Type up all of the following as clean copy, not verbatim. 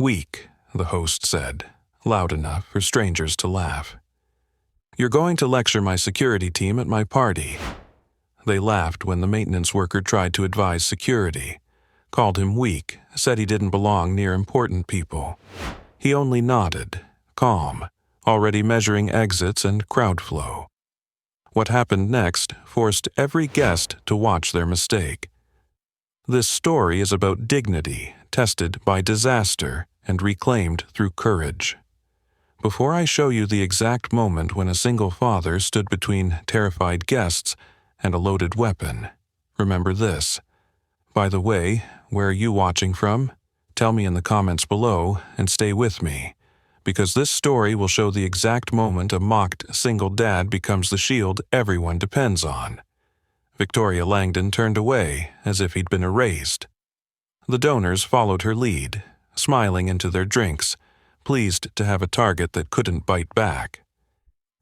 Weak, the host said, loud enough for strangers to laugh. You're going to lecture my security team at my party. They laughed when the maintenance worker tried to advise security, called him weak, said he didn't belong near important people. He only nodded, calm, already measuring exits and crowd flow. What happened next forced every guest to watch their mistake. This story is about dignity tested by disaster and reclaimed through courage. Before I show you the exact moment when a single father stood between terrified guests and a loaded weapon, remember this. By the way, where are you watching from? Tell me in the comments below and stay with me, because this story will show the exact moment a mocked single dad becomes the shield everyone depends on. Victoria Langdon turned away as if he'd been erased. The donors followed her lead, smiling into their drinks, pleased to have a target that couldn't bite back.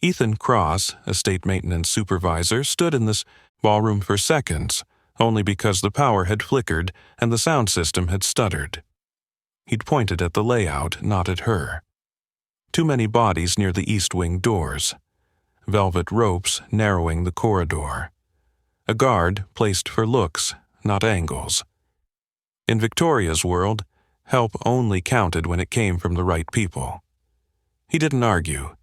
Ethan Cross, a state maintenance supervisor, stood in this ballroom for seconds, only because the power had flickered and the sound system had stuttered. He'd pointed at the layout, not at her. Too many bodies near the east wing doors. Velvet ropes narrowing the corridor. A guard placed for looks, not angles. In Victoria's world, help only counted when it came from the right people. He didn't argue.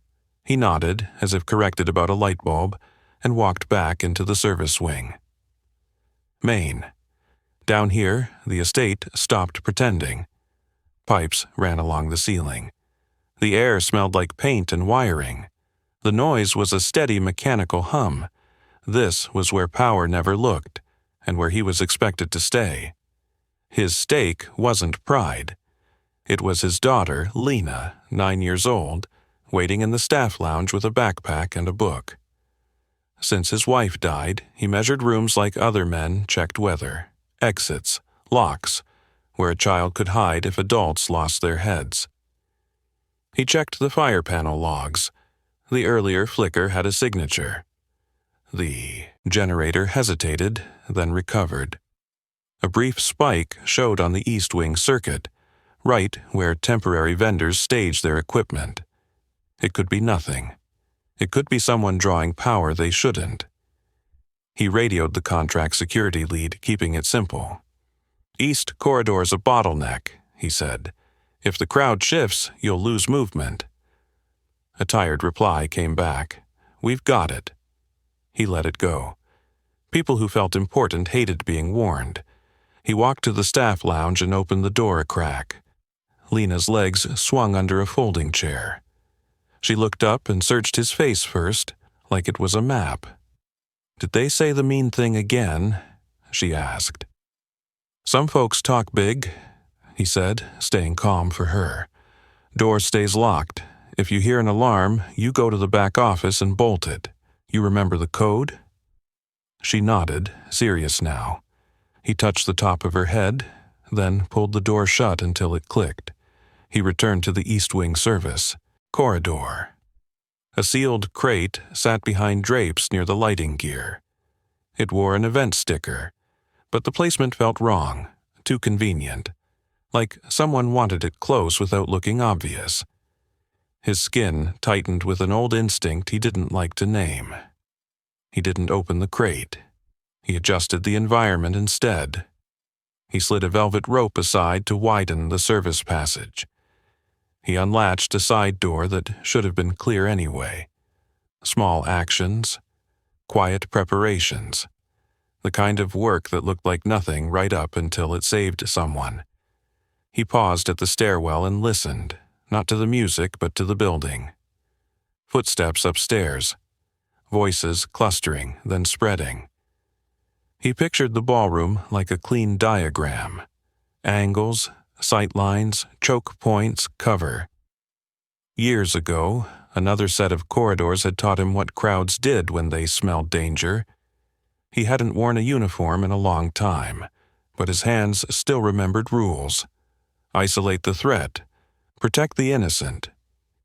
He nodded, as if corrected about a light bulb, and walked back into the service wing. Main. Down here, the estate stopped pretending. Pipes ran along the ceiling. The air smelled like paint and wiring. The noise was a steady mechanical hum. This was where power never looked, and where he was expected to stay. His stake wasn't pride. It was his daughter, Lena, 9 years old, waiting in the staff lounge with a backpack and a book. Since his wife died, he measured rooms like other men checked weather, exits, locks, where a child could hide if adults lost their heads. He checked the fire panel logs. The earlier flicker had a signature. The generator hesitated, then recovered. A brief spike showed on the East Wing circuit, right where temporary vendors stage their equipment. It could be nothing. It could be someone drawing power they shouldn't. He radioed the contract security lead, keeping it simple. East corridor's a bottleneck, he said. If the crowd shifts, you'll lose movement. A tired reply came back. We've got it. He let it go. People who felt important hated being warned. He walked to the staff lounge and opened the door a crack. Lena's legs swung under a folding chair. She looked up and searched his face first, like it was a map. Did they say the mean thing again? She asked. Some folks talk big, he said, staying calm for her. Door stays locked. If you hear an alarm, you go to the back office and bolt it. You remember the code? She nodded, serious now. He touched the top of her head, then pulled the door shut until it clicked. He returned to the East Wing service. Corridor. A sealed crate sat behind drapes near the lighting gear. It wore an event sticker, but the placement felt wrong, too convenient, like someone wanted it close without looking obvious. His skin tightened with an old instinct he didn't like to name. He didn't open the crate. He adjusted the environment instead. He slid a velvet rope aside to widen the service passage. He unlatched a side door that should have been clear anyway. Small actions, quiet preparations, the kind of work that looked like nothing right up until it saved someone. He paused at the stairwell and listened, not to the music but to the building. Footsteps upstairs, voices clustering, then spreading. He pictured the ballroom like a clean diagram. Angles, sight lines, choke points, cover. Years ago, another set of corridors had taught him what crowds did when they smelled danger. He hadn't worn a uniform in a long time, but his hands still remembered rules. Isolate the threat. Protect the innocent.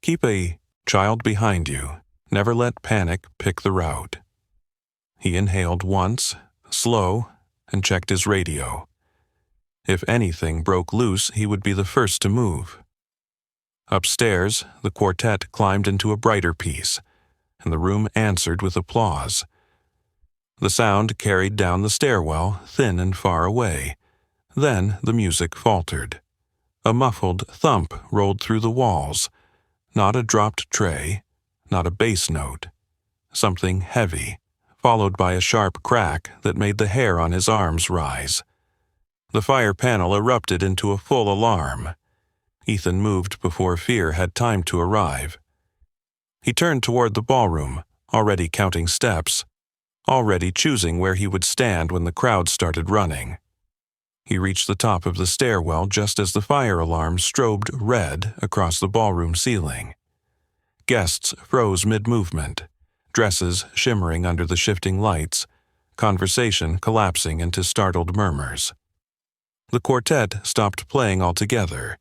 Keep a child behind you. Never let panic pick the route. He inhaled once, slow, and checked his radio. If anything broke loose, he would be the first to move. Upstairs, the quartet climbed into a brighter piece, and the room answered with applause. The sound carried down the stairwell, thin and far away. Then the music faltered. A muffled thump rolled through the walls. Not a dropped tray, not a bass note. Something heavy, followed by a sharp crack that made the hair on his arms rise. The fire panel erupted into a full alarm. Ethan moved before fear had time to arrive. He turned toward the ballroom, already counting steps, already choosing where he would stand when the crowd started running. He reached the top of the stairwell just as the fire alarm strobed red across the ballroom ceiling. Guests froze mid-movement, dresses shimmering under the shifting lights, conversation collapsing into startled murmurs. The quartet stopped playing altogether,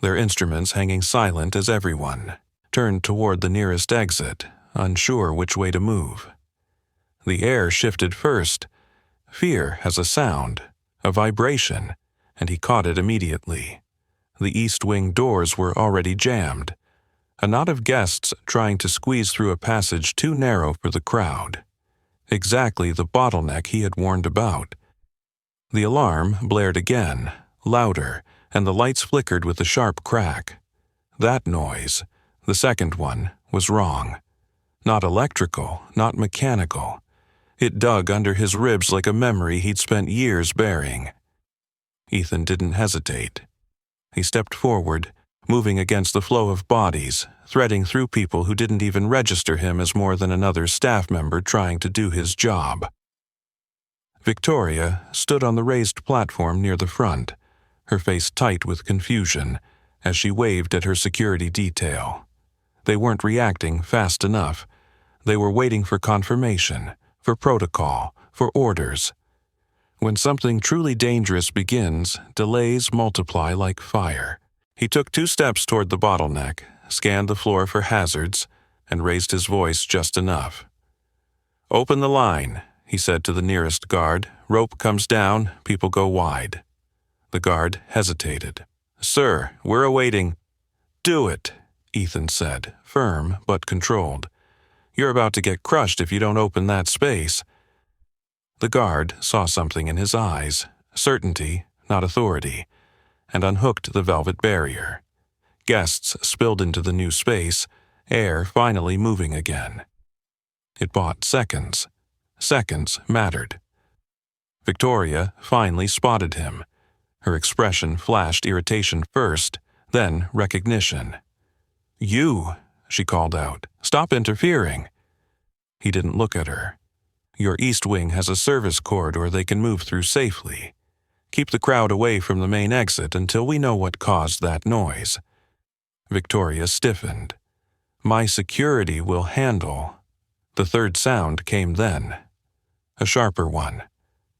their instruments hanging silent as everyone turned toward the nearest exit, unsure which way to move. The air shifted first. Fear has a sound, a vibration, and he caught it immediately. The east wing doors were already jammed, a knot of guests trying to squeeze through a passage too narrow for the crowd. Exactly the bottleneck he had warned about. The alarm blared again, louder, and the lights flickered with a sharp crack. That noise, the second one, was wrong. Not electrical, not mechanical. It dug under his ribs like a memory he'd spent years bearing. Ethan didn't hesitate. He stepped forward, moving against the flow of bodies, threading through people who didn't even register him as more than another staff member trying to do his job. Victoria stood on the raised platform near the front, her face tight with confusion, as she waved at her security detail. They weren't reacting fast enough. They were waiting for confirmation, for protocol, for orders. When something truly dangerous begins, delays multiply like fire. He took 2 steps toward the bottleneck, scanned the floor for hazards, and raised his voice just enough. "Open the line," he said to the nearest guard. "Rope comes down, people go wide." The guard hesitated. "Sir, we're awaiting." "Do it," Ethan said, firm but controlled. "You're about to get crushed if you don't open that space." The guard saw something in his eyes, certainty, not authority, and unhooked the velvet barrier. Guests spilled into the new space, air finally moving again. It bought seconds. Seconds mattered. Victoria finally spotted him. Her expression flashed irritation first, then recognition. "You," she called out. "Stop interfering." He didn't look at her. "Your east wing has a service corridor they can move through safely. Keep the crowd away from the main exit until we know what caused that noise." Victoria stiffened. "My security will handle." The third sound came then. A sharper one.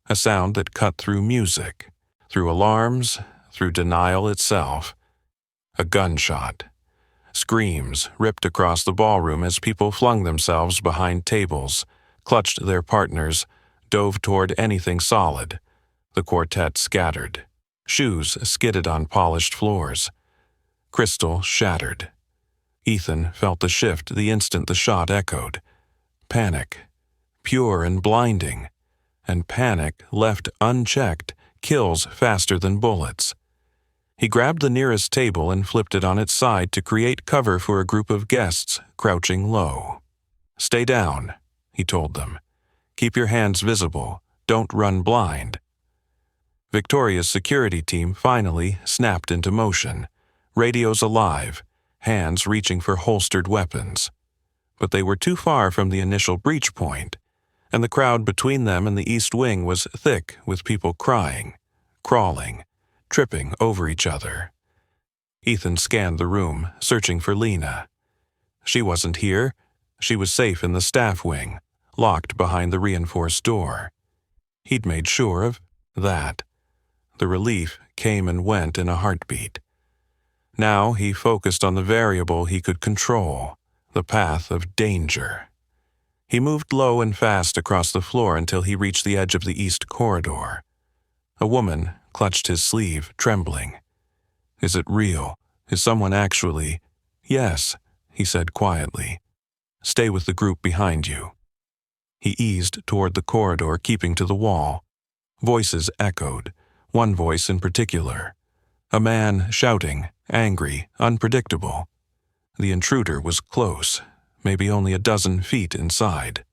A sound that cut through music, through alarms, through denial itself. A gunshot. Screams ripped across the ballroom as people flung themselves behind tables, clutched their partners, dove toward anything solid. The quartet scattered. Shoes skidded on polished floors. Crystal shattered. Ethan felt the shift the instant the shot echoed. Panic. Pure and blinding. And panic, left unchecked, kills faster than bullets. He grabbed the nearest table and flipped it on its side to create cover for a group of guests crouching low. "Stay down," he told them. "Keep your hands visible. Don't run blind." Victoria's security team finally snapped into motion, radios alive, hands reaching for holstered weapons. But they were too far from the initial breach point, and the crowd between them and the east wing was thick with people crying, crawling, tripping over each other. Ethan scanned the room, searching for Lena. She wasn't here. She was safe in the staff wing, locked behind the reinforced door. He'd made sure of that. The relief came and went in a heartbeat. Now he focused on the variable he could control, the path of danger. He moved low and fast across the floor until he reached the edge of the east corridor. A woman clutched his sleeve, trembling. "Is it real? Is someone actually—" "Yes," he said quietly. "Stay with the group behind you." He eased toward the corridor, keeping to the wall. Voices echoed, one voice in particular. A man shouting, angry, unpredictable. The intruder was close, maybe only a dozen feet inside.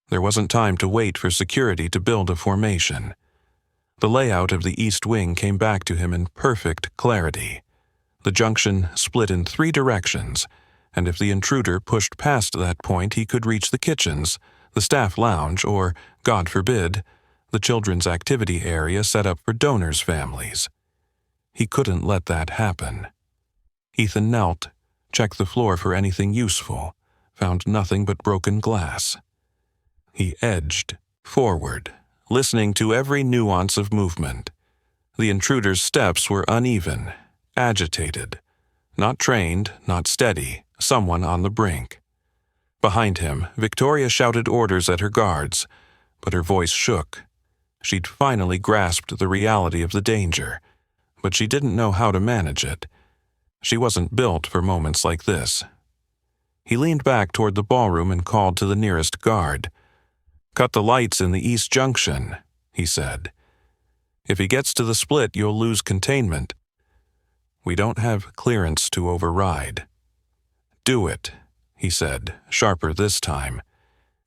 There wasn't time to wait for security to build a formation. The layout of the east wing came back to him in perfect clarity. The junction split in 3 directions, and if the intruder pushed past that point, he could reach the kitchens, the staff lounge, or, God forbid, the children's activity area set up for donors' families. He couldn't let that happen. Ethan knelt, checked the floor for anything useful, found nothing but broken glass. He edged forward, listening to every nuance of movement. The intruder's steps were uneven, agitated. Not trained, not steady, someone on the brink. Behind him, Victoria shouted orders at her guards, but her voice shook. She'd finally grasped the reality of the danger, but she didn't know how to manage it. She wasn't built for moments like this. He leaned back toward the ballroom and called to the nearest guard. "Cut the lights in the east junction," he said. "If he gets to the split, you'll lose containment." "We don't have clearance to override." "Do it," he said, sharper this time.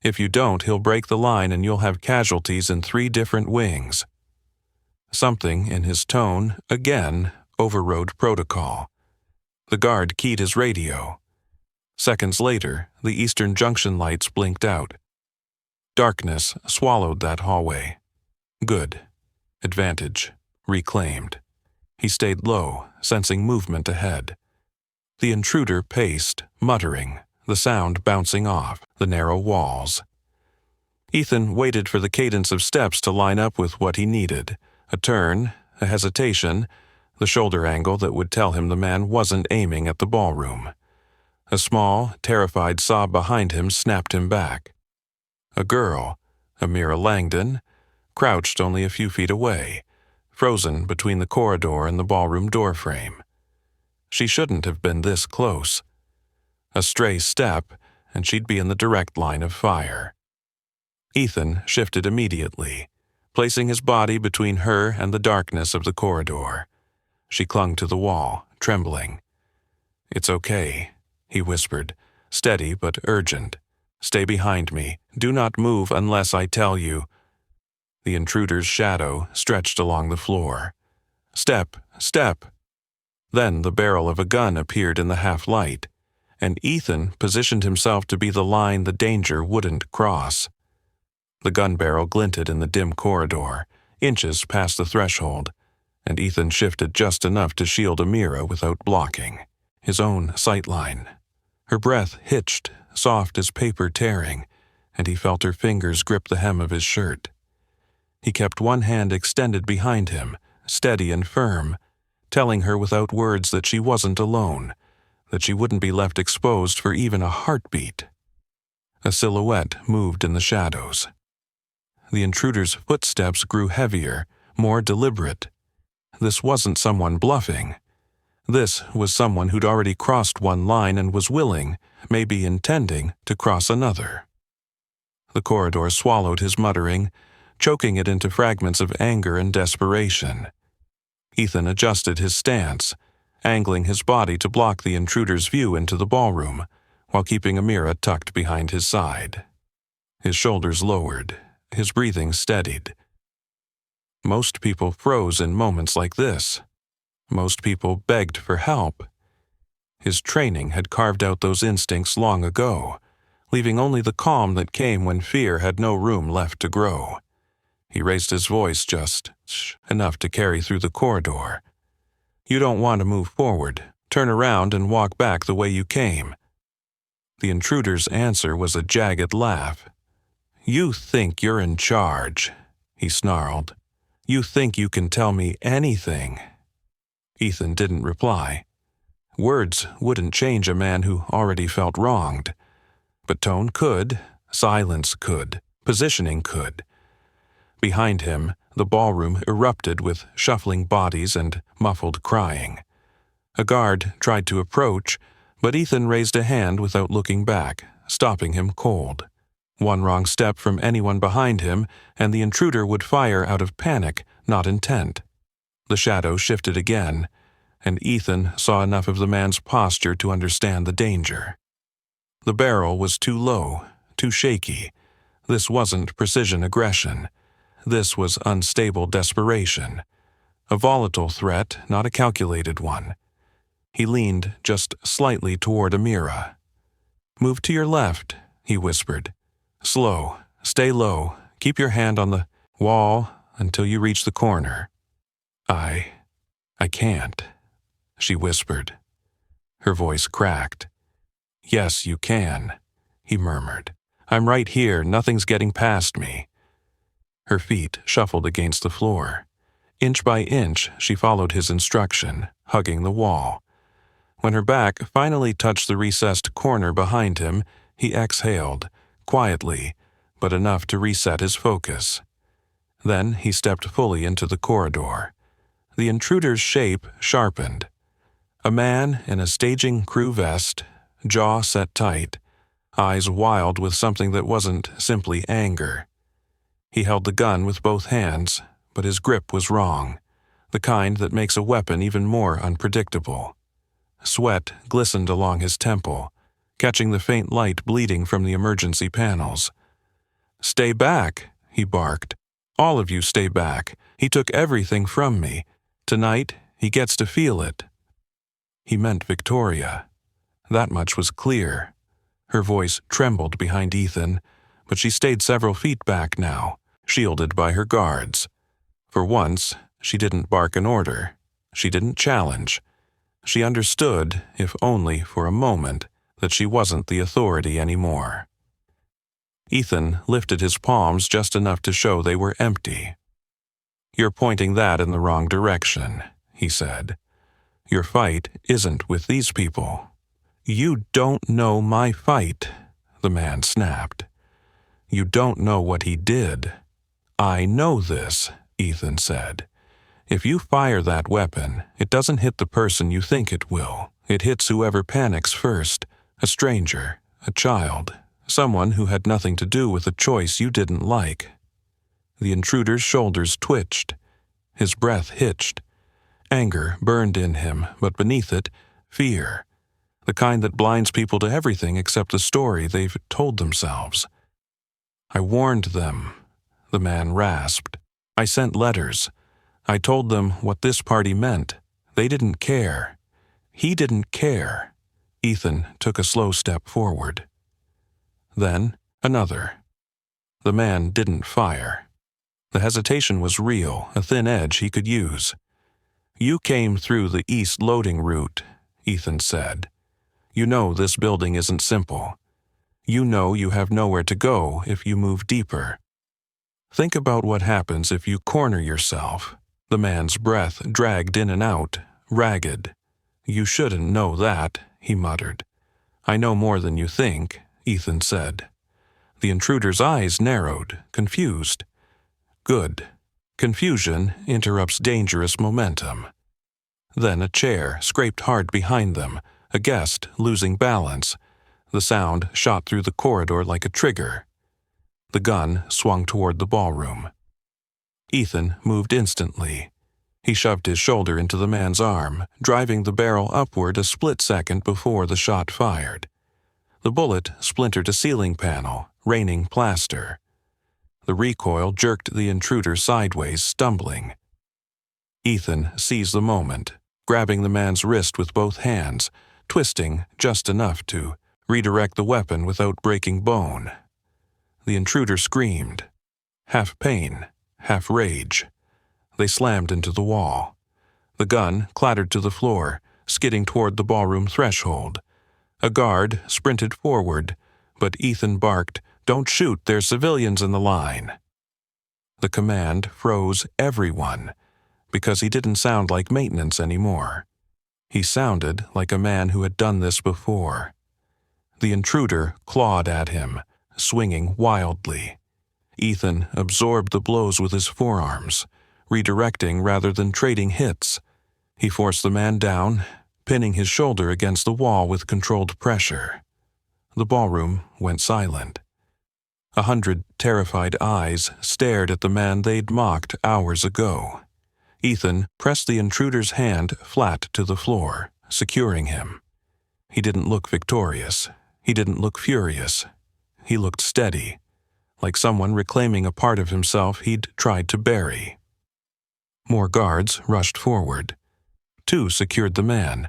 "If you don't, he'll break the line and you'll have casualties in 3 different wings." Something in his tone, again, overrode protocol. The guard keyed his radio. Seconds later, the eastern junction lights blinked out. Darkness swallowed that hallway. Good. Advantage reclaimed. He stayed low, sensing movement ahead. The intruder paced, muttering, the sound bouncing off the narrow walls. Ethan waited for the cadence of steps to line up with what he needed. A turn, a hesitation, the shoulder angle that would tell him the man wasn't aiming at the ballroom. A small, terrified sob behind him snapped him back. A girl, Amira Langdon, crouched only a few feet away, frozen between the corridor and the ballroom doorframe. She shouldn't have been this close. A stray step, and she'd be in the direct line of fire. Ethan shifted immediately, placing his body between her and the darkness of the corridor. She clung to the wall, trembling. "It's okay," he whispered, steady but urgent. "Stay behind me. Do not move unless I tell you." The intruder's shadow stretched along the floor. Step, step. Then the barrel of a gun appeared in the half-light, and Ethan positioned himself to be the line the danger wouldn't cross. The gun barrel glinted in the dim corridor, inches past the threshold, and Ethan shifted just enough to shield Amira without blocking his own sightline. Her breath hitched, soft as paper tearing, and he felt her fingers grip the hem of his shirt. He kept one hand extended behind him, steady and firm, telling her without words that she wasn't alone, that she wouldn't be left exposed for even a heartbeat. A silhouette moved in the shadows. The intruder's footsteps grew heavier, more deliberate. This wasn't someone bluffing. This was someone who'd already crossed one line and was willing, maybe intending, to cross another. The corridor swallowed his muttering, choking it into fragments of anger and desperation. Ethan adjusted his stance, angling his body to block the intruder's view into the ballroom, while keeping Amira tucked behind his side. His shoulders lowered, his breathing steadied. Most people froze in moments like this. Most people begged for help. His training had carved out those instincts long ago, leaving only the calm that came when fear had no room left to grow. He raised his voice just enough to carry through the corridor. "You don't want to move forward. Turn around and walk back the way you came." The intruder's answer was a jagged laugh. "You think you're in charge," he snarled. "You think you can tell me anything." Ethan didn't reply. Words wouldn't change a man who already felt wronged. But tone could, silence could, positioning could. Behind him, the ballroom erupted with shuffling bodies and muffled crying. A guard tried to approach, But Ethan raised a hand without looking back, stopping him cold. One wrong step from anyone behind him, and the intruder would fire out of panic, not intent. The shadow shifted again, and Ethan saw enough of the man's posture to understand the danger. The barrel was too low, too shaky. This wasn't precision aggression. This was unstable desperation. A volatile threat, not a calculated one. He leaned just slightly toward Amira. "Move to your left," he whispered. "Slow, stay low, keep your hand on the wall until you reach the corner." I can't," she whispered. Her voice cracked. "Yes, you can," he murmured. "I'm right here, nothing's getting past me." Her feet shuffled against the floor. Inch by inch, she followed his instruction, hugging the wall. When her back finally touched the recessed corner behind him, he exhaled, quietly, but enough to reset his focus. Then he stepped fully into the corridor. The intruder's shape sharpened. A man in a staging crew vest, jaw set tight, eyes wild with something that wasn't simply anger. He held the gun with both hands, but his grip was wrong, the kind that makes a weapon even more unpredictable. Sweat glistened along his temple, catching the faint light bleeding from the emergency panels. "Stay back," he barked. "All of you stay back. He took everything from me. Tonight, he gets to feel it." He meant Victoria. That much was clear. Her voice trembled behind Ethan, but she stayed several feet back now, shielded by her guards. For once, she didn't bark an order. She didn't challenge. She understood, if only for a moment, that she wasn't the authority anymore. Ethan lifted his palms just enough to show they were empty. "You're pointing that in the wrong direction," he said. "Your fight isn't with these people." "You don't know my fight," the man snapped. "You don't know what he did." "I know this," Ethan said. "If you fire that weapon, it doesn't hit the person you think it will. It hits whoever panics first, a stranger, a child, someone who had nothing to do with a choice you didn't like." The intruder's shoulders twitched. His breath hitched. Anger burned in him, but beneath it, fear. The kind that blinds people to everything except the story they've told themselves. "I warned them," the man rasped. "I sent letters. I told them what this party meant. They didn't care. He didn't care." Ethan took a slow step forward. Then another. The man didn't fire. The hesitation was real, a thin edge he could use. "You came through the east loading route," Ethan said. "You know this building isn't simple. You know you have nowhere to go if you move deeper. Think about what happens if you corner yourself." The man's breath dragged in and out, ragged. "You shouldn't know that," he muttered. "I know more than you think," Ethan said. The intruder's eyes narrowed, confused. Good. Confusion interrupts dangerous momentum. Then a chair scraped hard behind them, a guest losing balance. The sound shot through the corridor like a trigger. The gun swung toward the ballroom. Ethan moved instantly. He shoved his shoulder into the man's arm, driving the barrel upward a split second before the shot fired. The bullet splintered a ceiling panel, raining plaster. The recoil jerked the intruder sideways, stumbling. Ethan seized the moment, grabbing the man's wrist with both hands, twisting just enough to redirect the weapon without breaking bone. The intruder screamed, half pain, half rage. They slammed into the wall. The gun clattered to the floor, skidding toward the ballroom threshold. A guard sprinted forward, but Ethan barked, "Don't shoot, there's civilians in the line." The command froze everyone, because he didn't sound like maintenance anymore. He sounded like a man who had done this before. The intruder clawed at him, swinging wildly. Ethan absorbed the blows with his forearms, redirecting rather than trading hits. He forced the man down, pinning his shoulder against the wall with controlled pressure. The ballroom went silent. 100 terrified eyes stared at the man they'd mocked hours ago. Ethan pressed the intruder's hand flat to the floor, securing him. He didn't look victorious. He didn't look furious. He looked steady, like someone reclaiming a part of himself he'd tried to bury. More guards rushed forward. 2 secured the man.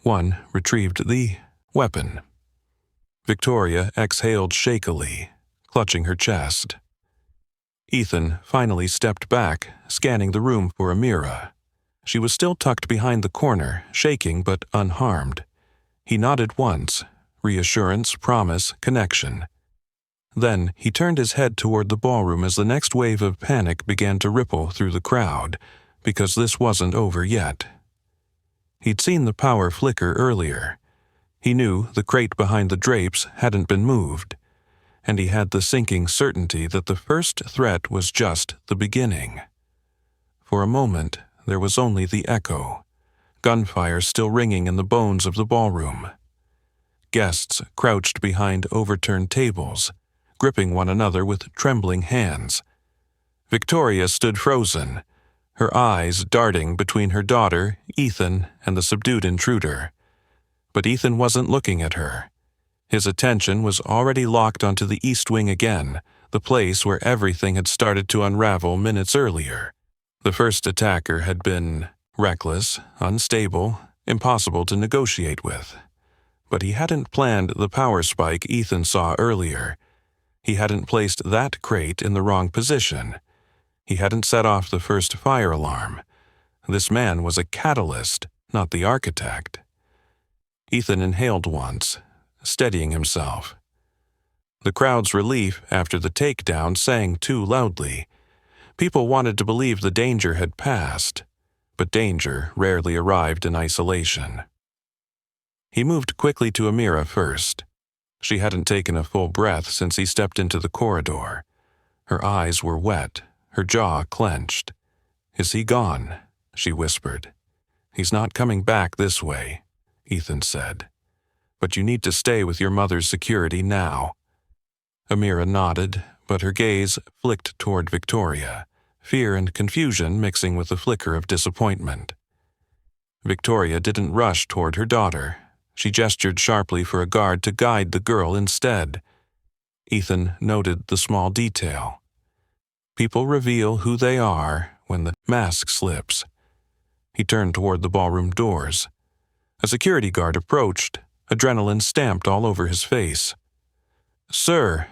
1 retrieved the weapon. Victoria exhaled shakily, clutching her chest. Ethan finally stepped back, scanning the room for Amira. She was still tucked behind the corner, shaking but unharmed. He nodded once, reassurance, promise, connection. Then he turned his head toward the ballroom as the next wave of panic began to ripple through the crowd, because this wasn't over yet. He'd seen the power flicker earlier. He knew the crate behind the drapes hadn't been moved, and he had the sinking certainty that the first threat was just the beginning. For a moment, there was only the echo, gunfire still ringing in the bones of the ballroom. Guests crouched behind overturned tables, gripping one another with trembling hands. Victoria stood frozen, her eyes darting between her daughter, Ethan, and the subdued intruder. But Ethan wasn't looking at her. His attention was already locked onto the East Wing again, the place where everything had started to unravel minutes earlier. The first attacker had been reckless, unstable, impossible to negotiate with. But he hadn't planned the power spike Ethan saw earlier. He hadn't placed that crate in the wrong position. He hadn't set off the first fire alarm. This man was a catalyst, not the architect. Ethan inhaled once, steadying himself. The crowd's relief after the takedown sang too loudly. People wanted to believe the danger had passed, but danger rarely arrived in isolation. He moved quickly to Amira first. She hadn't taken a full breath since he stepped into the corridor. Her eyes were wet, her jaw clenched. "Is he gone?" she whispered. "He's not coming back this way," Ethan said. "But you need to stay with your mother's security now." Amira nodded, but her gaze flicked toward Victoria, fear and confusion mixing with a flicker of disappointment. Victoria didn't rush toward her daughter. She gestured sharply for a guard to guide the girl instead. Ethan noted the small detail. People reveal who they are when the mask slips. He turned toward the ballroom doors. A security guard approached, adrenaline stamped all over his face. "Sir,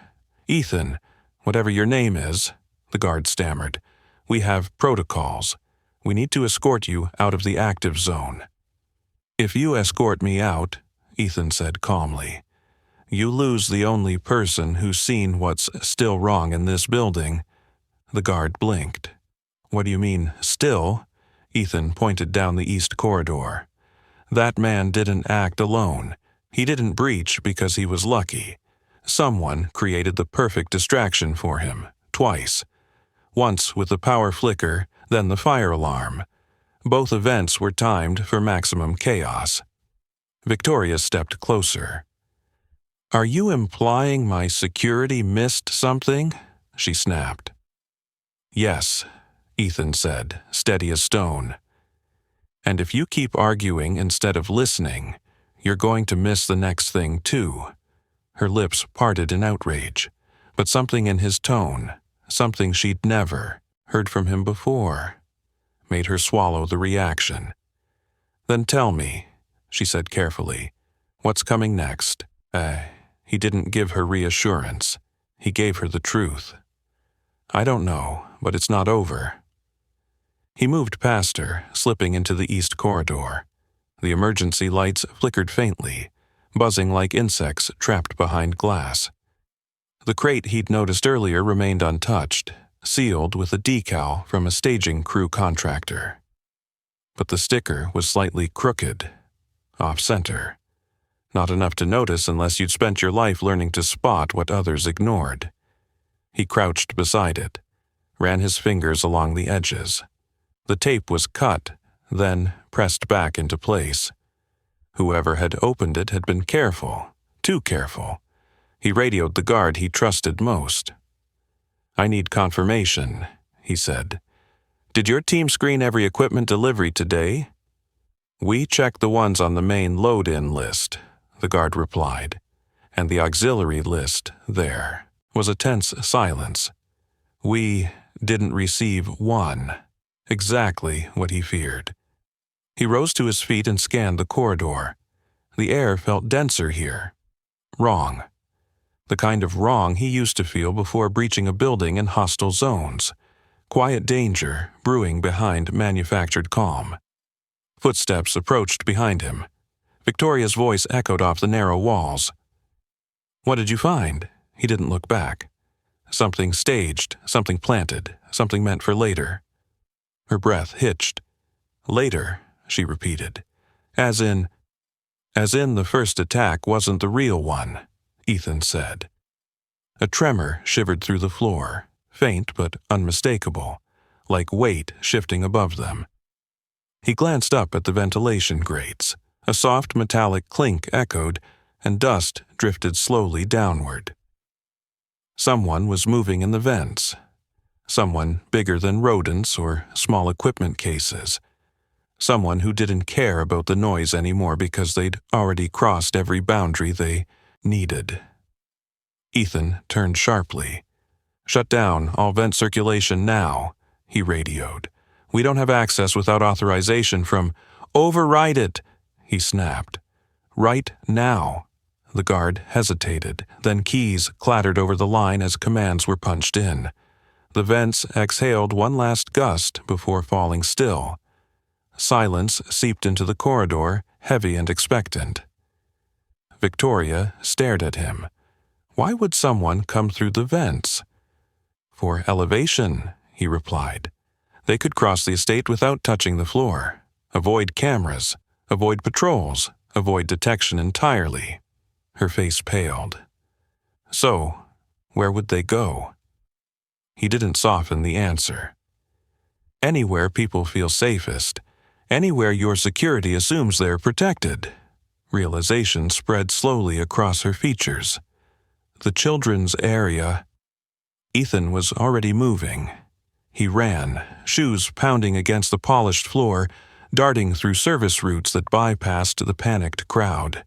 Ethan, whatever your name is," the guard stammered. "We have protocols. We need to escort you out of the active zone." "If you escort me out," Ethan said calmly, "you lose the only person who's seen what's still wrong in this building." The guard blinked. "What do you mean, still?" Ethan pointed down the east corridor. "That man didn't act alone. He didn't breach because he was lucky. Someone created the perfect distraction for him, twice. Once with the power flicker, then the fire alarm. Both events were timed for maximum chaos." Victoria stepped closer. "Are you implying my security missed something?" she snapped. "Yes," Ethan said, steady as stone. "And if you keep arguing instead of listening, you're going to miss the next thing too." Her lips parted in outrage, but something in his tone, something she'd never heard from him before, made her swallow the reaction. "Then tell me," she said carefully, "what's coming next?" He didn't give her reassurance. He gave her the truth. "I don't know, but it's not over." He moved past her, slipping into the east corridor. The emergency lights flickered faintly, buzzing like insects trapped behind glass. The crate he'd noticed earlier remained untouched, sealed with a decal from a staging crew contractor. But the sticker was slightly crooked, off-center. Not enough to notice unless you'd spent your life learning to spot what others ignored. He crouched beside it, ran his fingers along the edges. The tape was cut, then pressed back into place. Whoever had opened it had been careful, too careful. He radioed the guard he trusted most. "I need confirmation," he said. "Did your team screen every equipment delivery today?" "We checked the ones on the main load-in list," the guard replied, and the auxiliary list there was a tense silence. "We didn't receive one." Exactly what he feared. He rose to his feet and scanned the corridor. The air felt denser here. Wrong. The kind of wrong he used to feel before breaching a building in hostile zones. Quiet danger brewing behind manufactured calm. Footsteps approached behind him. Victoria's voice echoed off the narrow walls. "What did you find?" He didn't look back. Something staged, something planted, something meant for later. Her breath hitched. "Later," she repeated. As in the first attack wasn't the real one," Ethan said. A tremor shivered through the floor, faint but unmistakable, like weight shifting above them. He glanced up at the ventilation grates. A soft metallic clink echoed, and dust drifted slowly downward. Someone was moving in the vents. Someone bigger than rodents or small equipment cases. Someone who didn't care about the noise anymore because they'd already crossed every boundary they needed. Ethan turned sharply. "Shut down all vent circulation now," he radioed. "We don't have access without authorization from—" "Override it," he snapped. "Right now." The guard hesitated, then keys clattered over the line as commands were punched in. The vents exhaled one last gust before falling still. Silence seeped into the corridor, heavy and expectant. Victoria stared at him. Why would someone come through the vents? "For elevation," he replied. "They could cross the estate without touching the floor. Avoid cameras, avoid patrols, avoid detection entirely." Her face paled. "So, where would they go?" He didn't soften the answer. "Anywhere people feel safest. Anywhere your security assumes they're protected." Realization spread slowly across her features. The children's area. Ethan was already moving. He ran, shoes pounding against the polished floor, darting through service routes that bypassed the panicked crowd.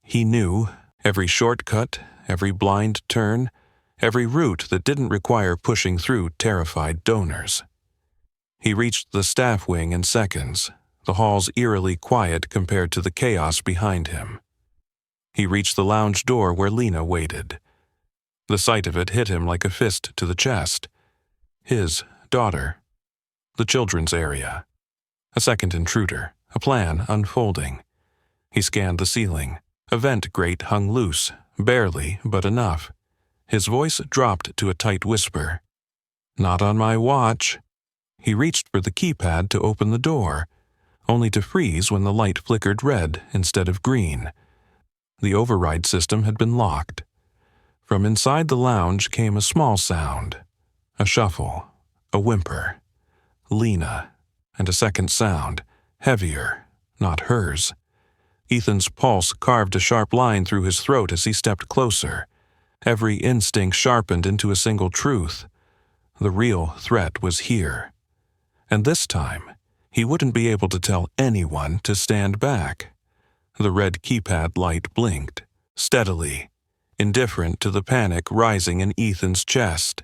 He knew every shortcut, every blind turn, every route that didn't require pushing through terrified donors. He reached the staff wing in seconds, the halls eerily quiet compared to the chaos behind him. He reached the lounge door where Lena waited. The sight of it hit him like a fist to the chest. His daughter. The children's area. A second intruder, a plan unfolding. He scanned the ceiling. A vent grate hung loose, barely, but enough. His voice dropped to a tight whisper. "Not on my watch." He reached for the keypad to open the door, only to freeze when the light flickered red instead of green. The override system had been locked. From inside the lounge came a small sound. A shuffle, a whimper. Lena, and a second sound, heavier, not hers. Ethan's pulse carved a sharp line through his throat as he stepped closer. Every instinct sharpened into a single truth. The real threat was here. And this time, he wouldn't be able to tell anyone to stand back. The red keypad light blinked, steadily, indifferent to the panic rising in Ethan's chest.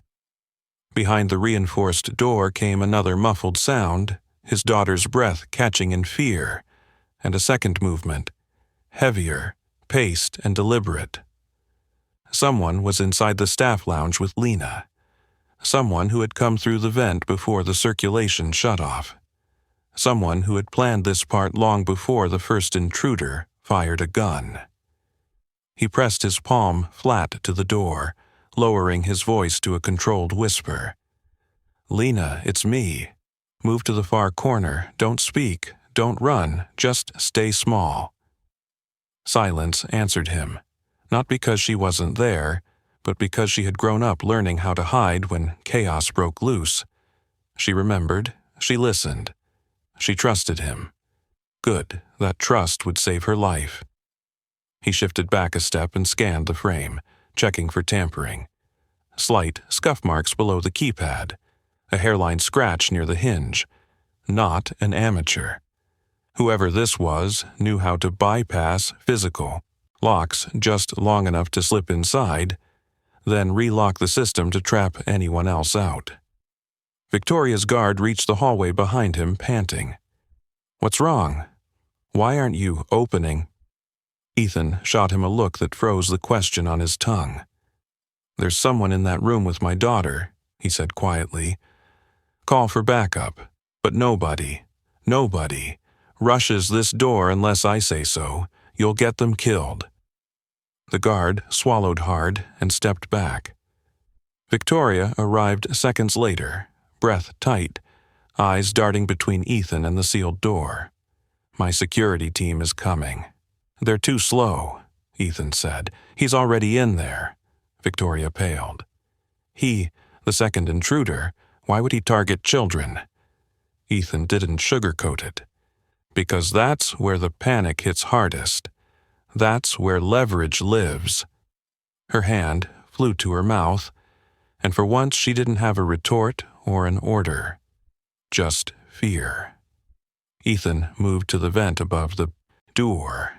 Behind the reinforced door came another muffled sound, his daughter's breath catching in fear, and a second movement, heavier, paced and deliberate. Someone was inside the staff lounge with Lena. Someone who had come through the vent before the circulation shut off. Someone who had planned this part long before the first intruder fired a gun. He pressed his palm flat to the door, lowering his voice to a controlled whisper. "Lena, it's me. Move to the far corner. Don't speak. Don't run. Just stay small." Silence answered him, not because she wasn't there, but because she had grown up learning how to hide when chaos broke loose. She remembered. She listened. She trusted him. Good, that trust would save her life. He shifted back a step and scanned the frame, checking for tampering. Slight scuff marks below the keypad, a hairline scratch near the hinge. Not an amateur. Whoever this was knew how to bypass physical locks just long enough to slip inside, then relock the system to trap anyone else out. Victoria's guard reached the hallway behind him, panting. "What's wrong? Why aren't you opening?" Ethan shot him a look that froze the question on his tongue. "There's someone in that room with my daughter," he said quietly. "Call for backup, but nobody rushes this door unless I say so. You'll get them killed." The guard swallowed hard and stepped back. Victoria arrived seconds later, breath tight, eyes darting between Ethan and the sealed door. "My security team is coming." "They're too slow," Ethan said. "He's already in there." Victoria paled. "He, the second intruder, why would he target children?" Ethan didn't sugarcoat it. "Because that's where the panic hits hardest. That's where leverage lives." Her hand flew to her mouth, and for once she didn't have a retort or an order. Just fear. Ethan moved to the vent above the door.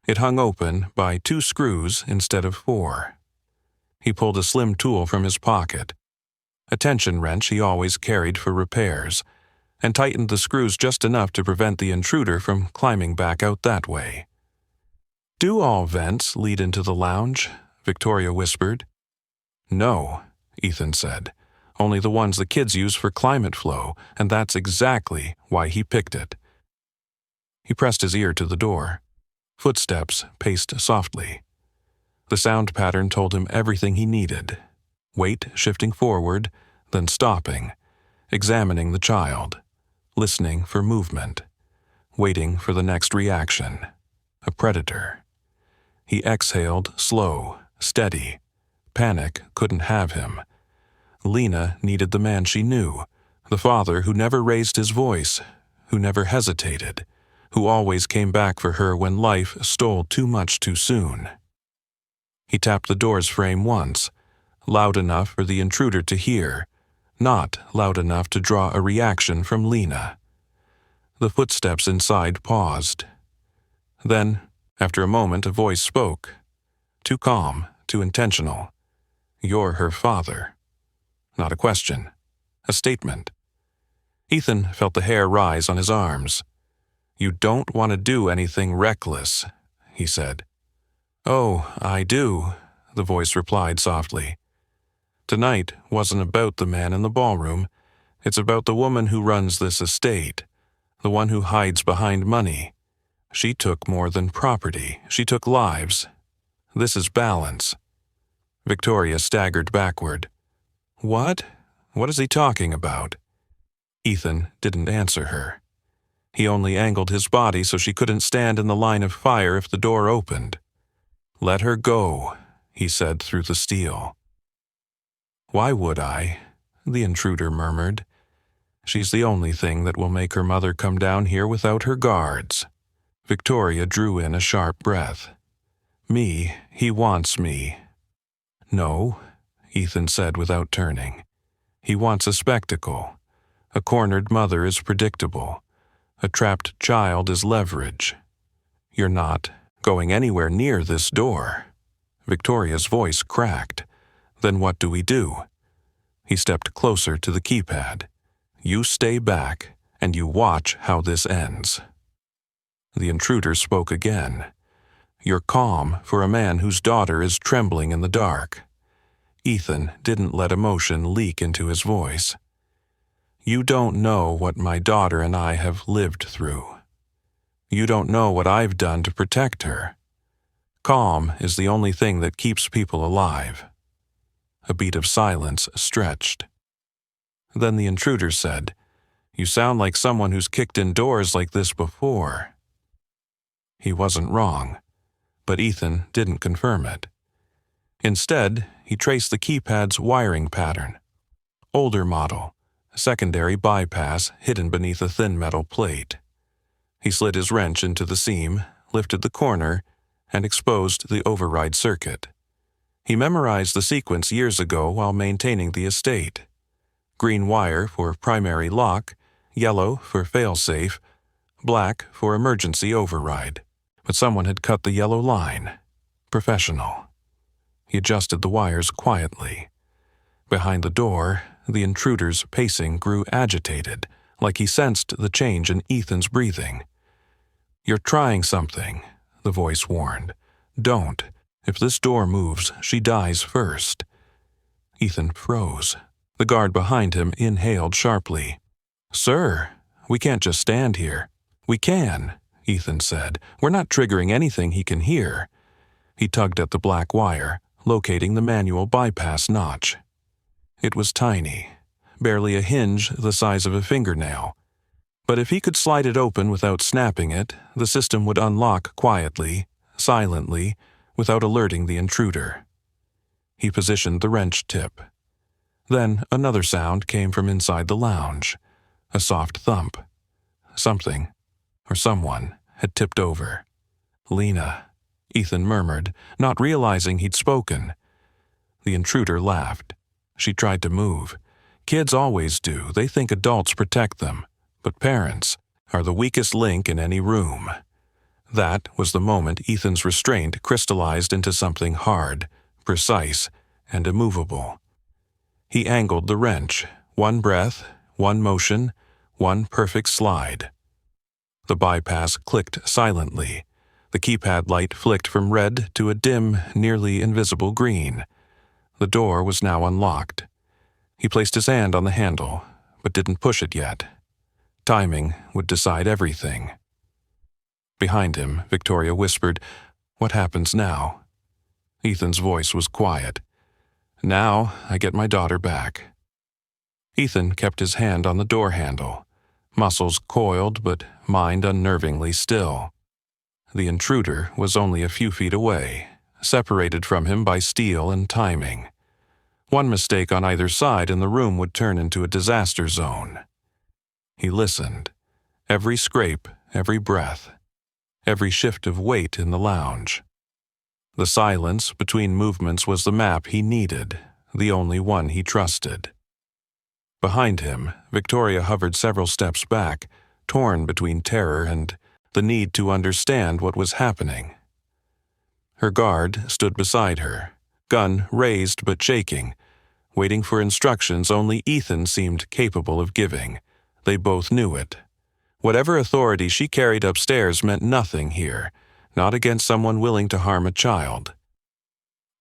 It hung open by 2 screws instead of 4. He pulled a slim tool from his pocket, a tension wrench he always carried for repairs, and tightened the screws just enough to prevent the intruder from climbing back out that way. "Do all vents lead into the lounge?" Victoria whispered. "No," Ethan said. "Only the ones the kids use for climate flow, and that's exactly why he picked it." He pressed his ear to the door. Footsteps paced softly. The sound pattern told him everything he needed. Weight shifting forward, then stopping, examining the child, listening for movement, waiting for the next reaction. A predator. He exhaled, slow, steady. Panic couldn't have him. Lena needed the man she knew, the father who never raised his voice, who never hesitated, who always came back for her when life stole too much too soon. He tapped the door's frame once, loud enough for the intruder to hear, not loud enough to draw a reaction from Lena. The footsteps inside paused. Then, after a moment, a voice spoke. Too calm, too intentional. "You're her father." Not a question. A statement. Ethan felt the hair rise on his arms. "You don't want to do anything reckless," he said. "Oh, I do," the voice replied softly. "Tonight wasn't about the man in the ballroom. It's about the woman who runs this estate, the one who hides behind money. She took more than property. She took lives. This is balance." Victoria staggered backward. "What? What is he talking about?" Ethan didn't answer her. He only angled his body so she couldn't stand in the line of fire if the door opened. "Let her go," he said through the steel. "Why would I?" the intruder murmured. "She's the only thing that will make her mother come down here without her guards." Victoria drew in a sharp breath. "Me, he wants me." "No," Ethan said without turning. "He wants a spectacle. A cornered mother is predictable. A trapped child is leverage. You're not going anywhere near this door." Victoria's voice cracked. "Then what do we do?" He stepped closer to the keypad. "You stay back, and you watch how this ends." The intruder spoke again. "You're calm for a man whose daughter is trembling in the dark." Ethan didn't let emotion leak into his voice. "You don't know what my daughter and I have lived through. You don't know what I've done to protect her. Calm is the only thing that keeps people alive." A beat of silence stretched. Then the intruder said, "You sound like someone who's kicked in doors like this before." He wasn't wrong, but Ethan didn't confirm it. Instead, he traced the keypad's wiring pattern. Older model, secondary bypass hidden beneath a thin metal plate. He slid his wrench into the seam, lifted the corner, and exposed the override circuit. He memorized the sequence years ago while maintaining the estate. Green wire for primary lock, yellow for failsafe, black for emergency override. But someone had cut the yellow line. Professional. He adjusted the wires quietly. Behind the door, the intruder's pacing grew agitated, like he sensed the change in Ethan's breathing. "You're trying something," the voice warned. "Don't. If this door moves, she dies first." Ethan froze. The guard behind him inhaled sharply. "Sir, we can't just stand here." "We can," Ethan said. "We're not triggering anything he can hear." He tugged at the black wire, locating the manual bypass notch. It was tiny, barely a hinge the size of a fingernail. But if he could slide it open without snapping it, the system would unlock quietly, silently, without alerting the intruder. He positioned the wrench tip. Then another sound came from inside the lounge, a soft thump. Something, or someone, had tipped over. "Lena," Ethan murmured, not realizing he'd spoken. The intruder laughed. She tried to move. Kids always do. They think adults protect them. But parents are the weakest link in any room. That was the moment Ethan's restraint crystallized into something hard, precise, and immovable. He angled the wrench, one breath, one motion, one perfect slide. The bypass clicked silently. The keypad light flicked from red to a dim, nearly invisible green. The door was now unlocked. He placed his hand on the handle, but didn't push it yet. Timing would decide everything. Behind him, Victoria whispered, "What happens now?" Ethan's voice was quiet. "Now I get my daughter back." Ethan kept his hand on the door handle, muscles coiled but mind unnervingly still. The intruder was only a few feet away, separated from him by steel and timing. One mistake on either side and the room would turn into a disaster zone. He listened. Every scrape, every breath, every shift of weight in the lounge. The silence between movements was the map he needed, the only one he trusted. Behind him, Victoria hovered several steps back, torn between terror and the need to understand what was happening. Her guard stood beside her, gun raised but shaking, waiting for instructions only Ethan seemed capable of giving. They both knew it. Whatever authority she carried upstairs meant nothing here, not against someone willing to harm a child.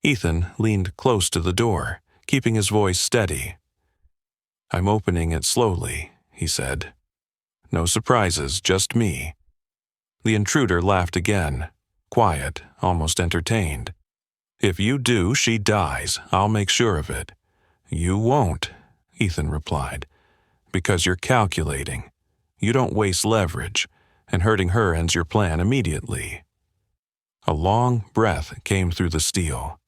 Ethan leaned close to the door, keeping his voice steady. "I'm opening it slowly," he said. "No surprises, just me." The intruder laughed again, quiet, almost entertained. "If you do, she dies. I'll make sure of it." "You won't," Ethan replied, "because you're calculating. You don't waste leverage, and hurting her ends your plan immediately." A long breath came through the steel.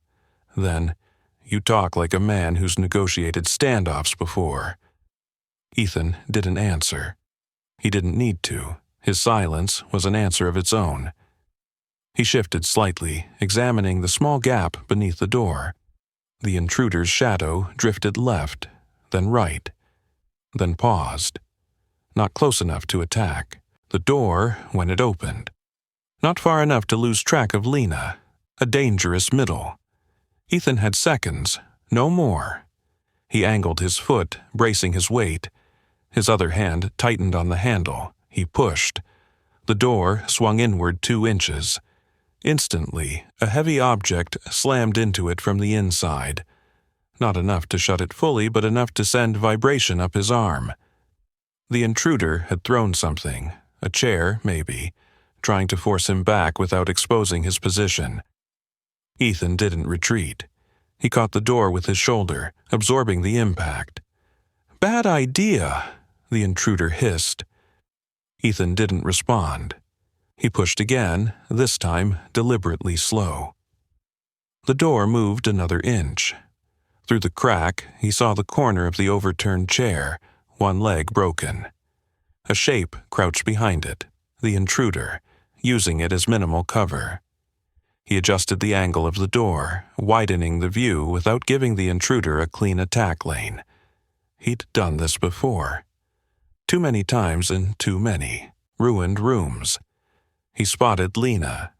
Then, "You talk like a man who's negotiated standoffs before." Ethan didn't answer. He didn't need to. His silence was an answer of its own. He shifted slightly, examining the small gap beneath the door. The intruder's shadow drifted left, then right, then paused. Not close enough to attack. The door, when it opened. Not far enough to lose track of Lena. A dangerous middle. Ethan had seconds, no more. He angled his foot, bracing his weight. His other hand tightened on the handle. He pushed. The door swung inward 2 inches. Instantly, a heavy object slammed into it from the inside. Not enough to shut it fully, but enough to send vibration up his arm. The intruder had thrown something, a chair, maybe, trying to force him back without exposing his position. Ethan didn't retreat. He caught the door with his shoulder, absorbing the impact. "Bad idea," the intruder hissed. Ethan didn't respond. He pushed again, this time deliberately slow. The door moved another inch. Through the crack, he saw the corner of the overturned chair, one leg broken. A shape crouched behind it, the intruder, using it as minimal cover. He adjusted the angle of the door, widening the view without giving the intruder a clean attack lane. He'd done this before. Too many times in too many ruined rooms. He spotted Lena.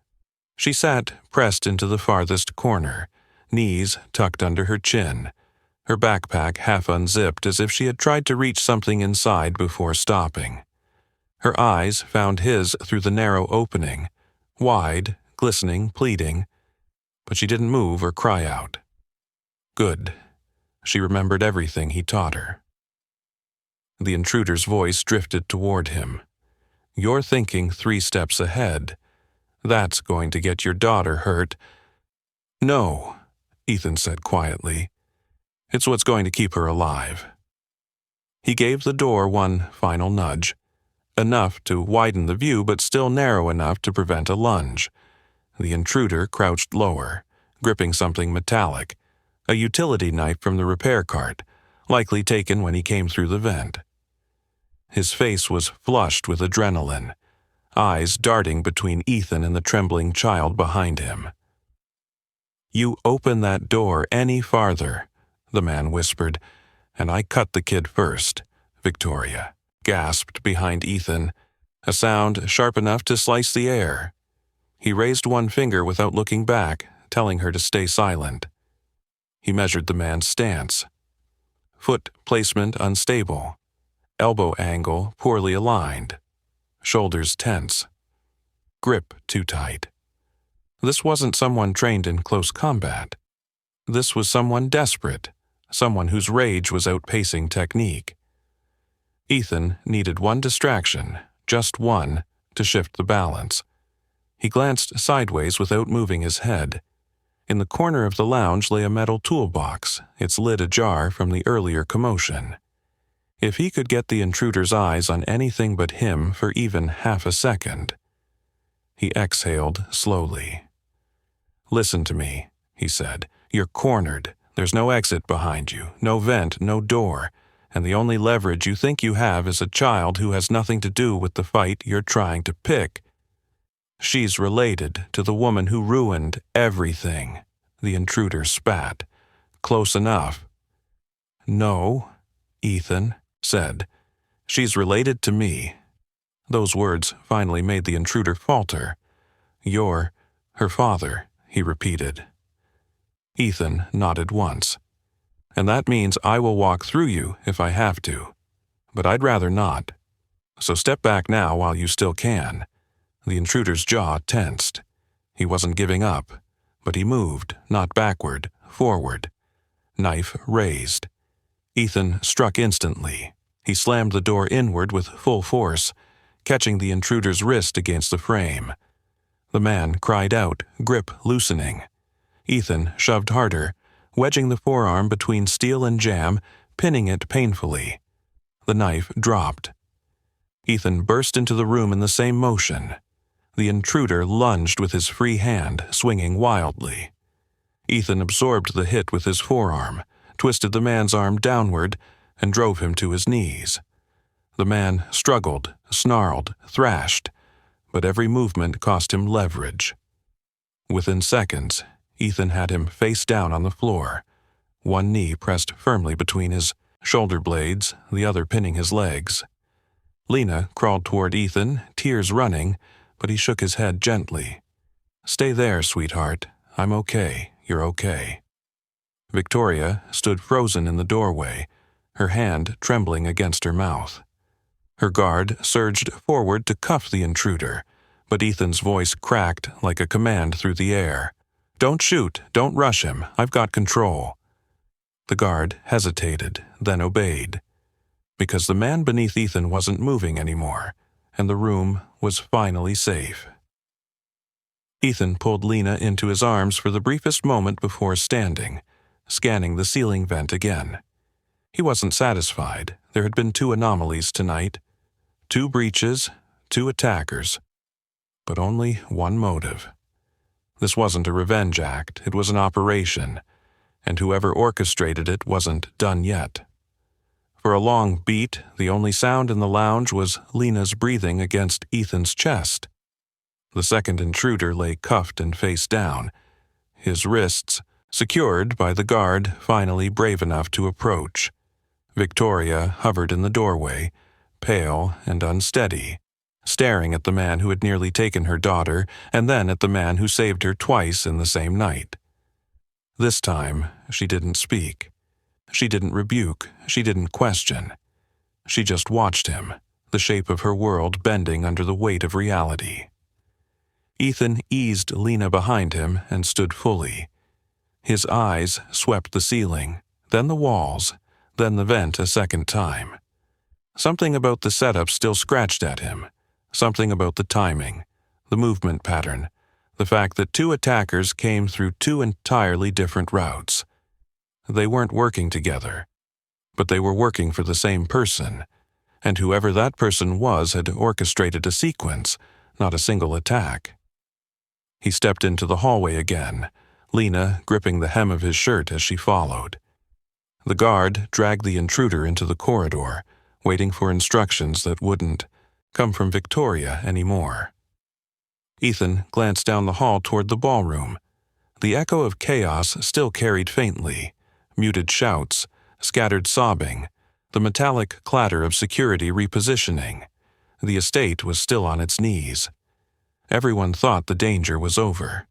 She sat pressed into the farthest corner, knees tucked under her chin, her backpack half unzipped as if she had tried to reach something inside before stopping. Her eyes found his through the narrow opening, wide, glistening, pleading, but she didn't move or cry out. Good. She remembered everything he taught her. The intruder's voice drifted toward him. You're thinking 3 steps ahead. That's going to get your daughter hurt. No, Ethan said quietly. It's what's going to keep her alive. He gave the door one final nudge, enough to widen the view but still narrow enough to prevent a lunge. The intruder crouched lower, gripping something metallic, a utility knife from the repair cart, likely taken when he came through the vent. His face was flushed with adrenaline, eyes darting between Ethan and the trembling child behind him. You open that door any farther, the man whispered, and I cut the kid first, Victoria gasped behind Ethan, a sound sharp enough to slice the air. He raised one finger without looking back, telling her to stay silent. He measured the man's stance. Foot placement unstable, elbow angle poorly aligned, shoulders tense, grip too tight. This wasn't someone trained in close combat. This was someone desperate, someone whose rage was outpacing technique. Ethan needed one distraction, just one, to shift the balance. He glanced sideways without moving his head. In the corner of the lounge lay a metal toolbox, its lid ajar from the earlier commotion. If he could get the intruder's eyes on anything but him for even half a second. He exhaled slowly. Listen to me, he said. You're cornered. There's no exit behind you, no vent, no door, and the only leverage you think you have is a child who has nothing to do with the fight you're trying to pick. She's related to the woman who ruined everything, the intruder spat. Close enough. No, Ethan said. She's related to me. Those words finally made the intruder falter. You're her father, he repeated. Ethan nodded once. And that means I will walk through you if I have to. But I'd rather not. So step back now while you still can. The intruder's jaw tensed. He wasn't giving up, but he moved, not backward, forward. Knife raised. Ethan struck instantly. He slammed the door inward with full force, catching the intruder's wrist against the frame. The man cried out, grip loosening. Ethan shoved harder, wedging the forearm between steel and jamb, pinning it painfully. The knife dropped. Ethan burst into the room in the same motion. The intruder lunged with his free hand, swinging wildly. Ethan absorbed the hit with his forearm, twisted the man's arm downward, and drove him to his knees. The man struggled, snarled, thrashed, but every movement cost him leverage. Within seconds, Ethan had him face down on the floor, one knee pressed firmly between his shoulder blades, the other pinning his legs. Lena crawled toward Ethan, tears running, but he shook his head gently. Stay there, sweetheart. I'm okay. You're okay. Victoria stood frozen in the doorway, her hand trembling against her mouth. Her guard surged forward to cuff the intruder, but Ethan's voice cracked like a command through the air. Don't shoot. Don't rush him. I've got control. The guard hesitated, then obeyed. Because the man beneath Ethan wasn't moving anymore, and the room was finally safe. Ethan pulled Lena into his arms for the briefest moment before standing, scanning the ceiling vent again. He wasn't satisfied. There had been 2 anomalies tonight. 2 breaches, 2 attackers. But only one motive. This wasn't a revenge act, it was an operation, and whoever orchestrated it wasn't done yet. For a long beat, the only sound in the lounge was Lena's breathing against Ethan's chest. The second intruder lay cuffed and face down, his wrists secured by the guard finally brave enough to approach. Victoria hovered in the doorway, pale and unsteady, staring at the man who had nearly taken her daughter and then at the man who saved her twice in the same night. This time, she didn't speak. She didn't rebuke. She didn't question. She just watched him, the shape of her world bending under the weight of reality. Ethan eased Lena behind him and stood fully. His eyes swept the ceiling, then the walls, then the vent a second time. Something about the setup still scratched at him. Something about the timing, the movement pattern, the fact that two attackers came through two entirely different routes. They weren't working together, but they were working for the same person, and whoever that person was had orchestrated a sequence, not a single attack. He stepped into the hallway again, Lena gripping the hem of his shirt as she followed. The guard dragged the intruder into the corridor, waiting for instructions that wouldn't come from Victoria anymore. Ethan glanced down the hall toward the ballroom. The echo of chaos still carried faintly, muted shouts, scattered sobbing, the metallic clatter of security repositioning. The estate was still on its knees. Everyone thought the danger was over.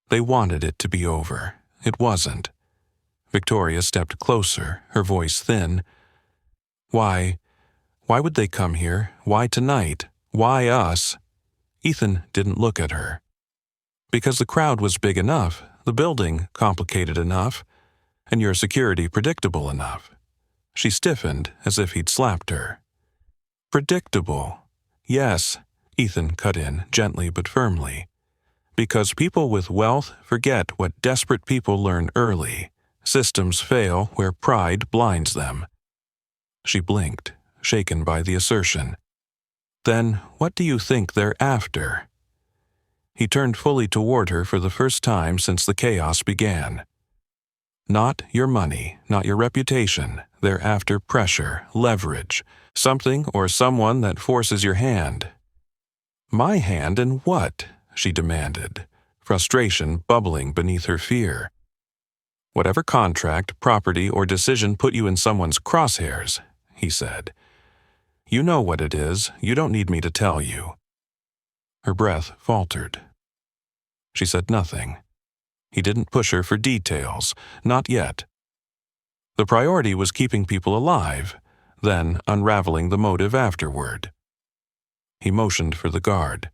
They wanted it to be over. It wasn't. Victoria stepped closer, her voice thin. Why would they come here? Why tonight? Why us? Ethan didn't look at her. Because the crowd was big enough, the building complicated enough, and your security predictable enough. She stiffened as if he'd slapped her. Predictable. Yes, Ethan cut in, gently but firmly. Because people with wealth forget what desperate people learn early. Systems fail where pride blinds them. She blinked, shaken by the assertion. Then what do you think they're after? He turned fully toward her for the first time since the chaos began. Not your money, not your reputation. They're after pressure, leverage, something or someone that forces your hand. My hand in what? She demanded, frustration bubbling beneath her fear. Whatever contract, property, or decision put you in someone's crosshairs, he said. You know what it is. You don't need me to tell you. Her breath faltered. She said nothing. He didn't push her for details, not yet. The priority was keeping people alive, then unraveling the motive afterward. He motioned for the guard.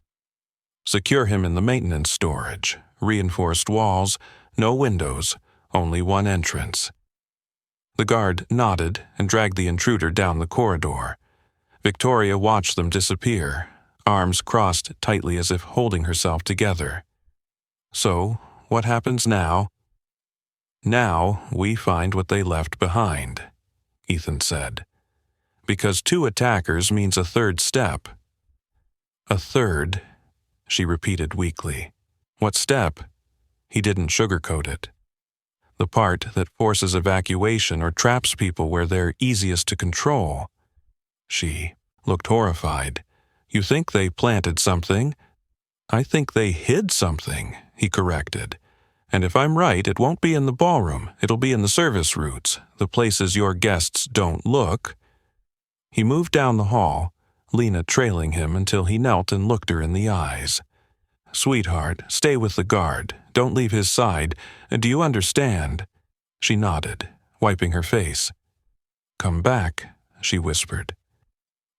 Secure him in the maintenance storage, reinforced walls, no windows, only one entrance. The guard nodded and dragged the intruder down the corridor. Victoria watched them disappear, arms crossed tightly as if holding herself together. So, what happens now? Now we find what they left behind, Ethan said. Because two attackers means a third step. A third, she repeated weakly. What step? He didn't sugarcoat it. The part that forces evacuation or traps people where they're easiest to control. She looked horrified. You think they planted something? I think they hid something, he corrected. And if I'm right, it won't be in the ballroom. It'll be in the service routes, the places your guests don't look. He moved down the hall, Lena trailing him until he knelt and looked her in the eyes. Sweetheart, stay with the guard. Don't leave his side. Do you understand? She nodded, wiping her face. Come back, she whispered.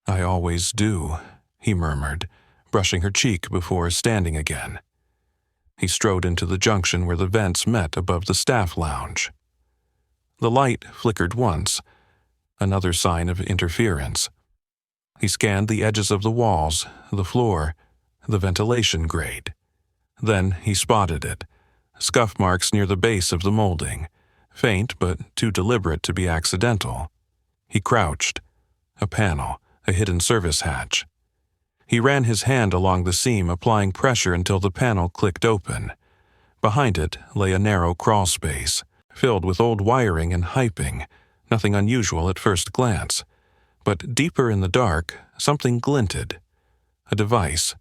I always do, he murmured, brushing her cheek before standing again. He strode into the junction where the vents met above the staff lounge. The light flickered once, another sign of interference. He scanned the edges of the walls, the floor, the ventilation grate. Then he spotted it, scuff marks near the base of the molding, faint but too deliberate to be accidental. He crouched. A panel, a hidden service hatch. He ran his hand along the seam, applying pressure until the panel clicked open. Behind it lay a narrow crawl space, filled with old wiring and hyping, Nothing unusual at first glance, but deeper in the dark, something glinted. A device,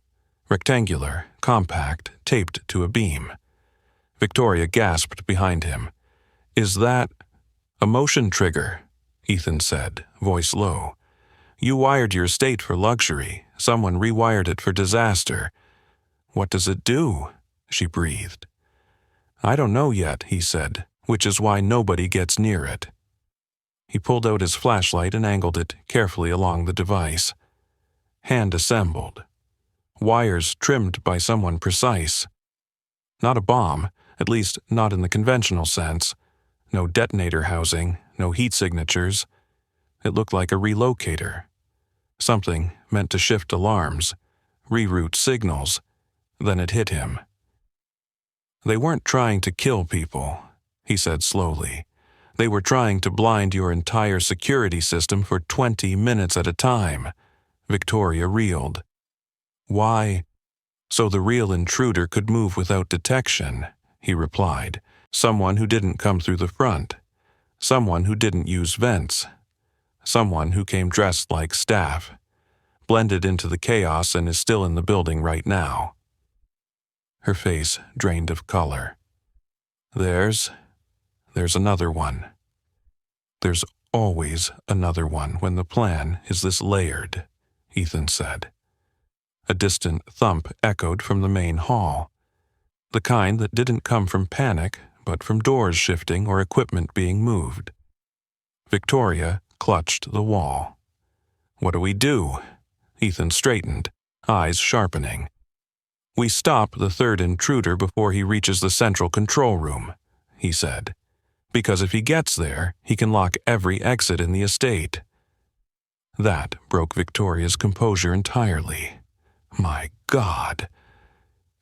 rectangular, compact, taped to a beam. Victoria gasped behind him. "Is that—" "A motion trigger," Ethan said, voice low. "You wired your estate for luxury. Someone rewired it for disaster." "What does it do?" she breathed. "I don't know yet," he said, "which is why nobody gets near it." He pulled out his flashlight and angled it carefully along the device. Hand assembled. Wires trimmed by someone precise. Not a bomb, at least not in the conventional sense. No detonator housing, no heat signatures. It looked like a relocator. Something meant to shift alarms, reroute signals. Then it hit him. "They weren't trying to kill people," he said slowly. "They were trying to blind your entire security system for 20 minutes at a time." Victoria reeled. "Why?" "So the real intruder could move without detection," he replied. "Someone who didn't come through the front. Someone who didn't use vents. Someone who came dressed like staff. Blended into the chaos and is still in the building right now." Her face drained of color. There's another one. There's always another one when the plan is this layered," Ethan said. A distant thump echoed from the main hall. The kind that didn't come from panic, but from doors shifting or equipment being moved. Victoria clutched the wall. "What do we do?" Ethan straightened, eyes sharpening. "We stop the third intruder before he reaches the central control room," he said. "Because if he gets there, he can lock every exit in the estate." That broke Victoria's composure entirely. My God.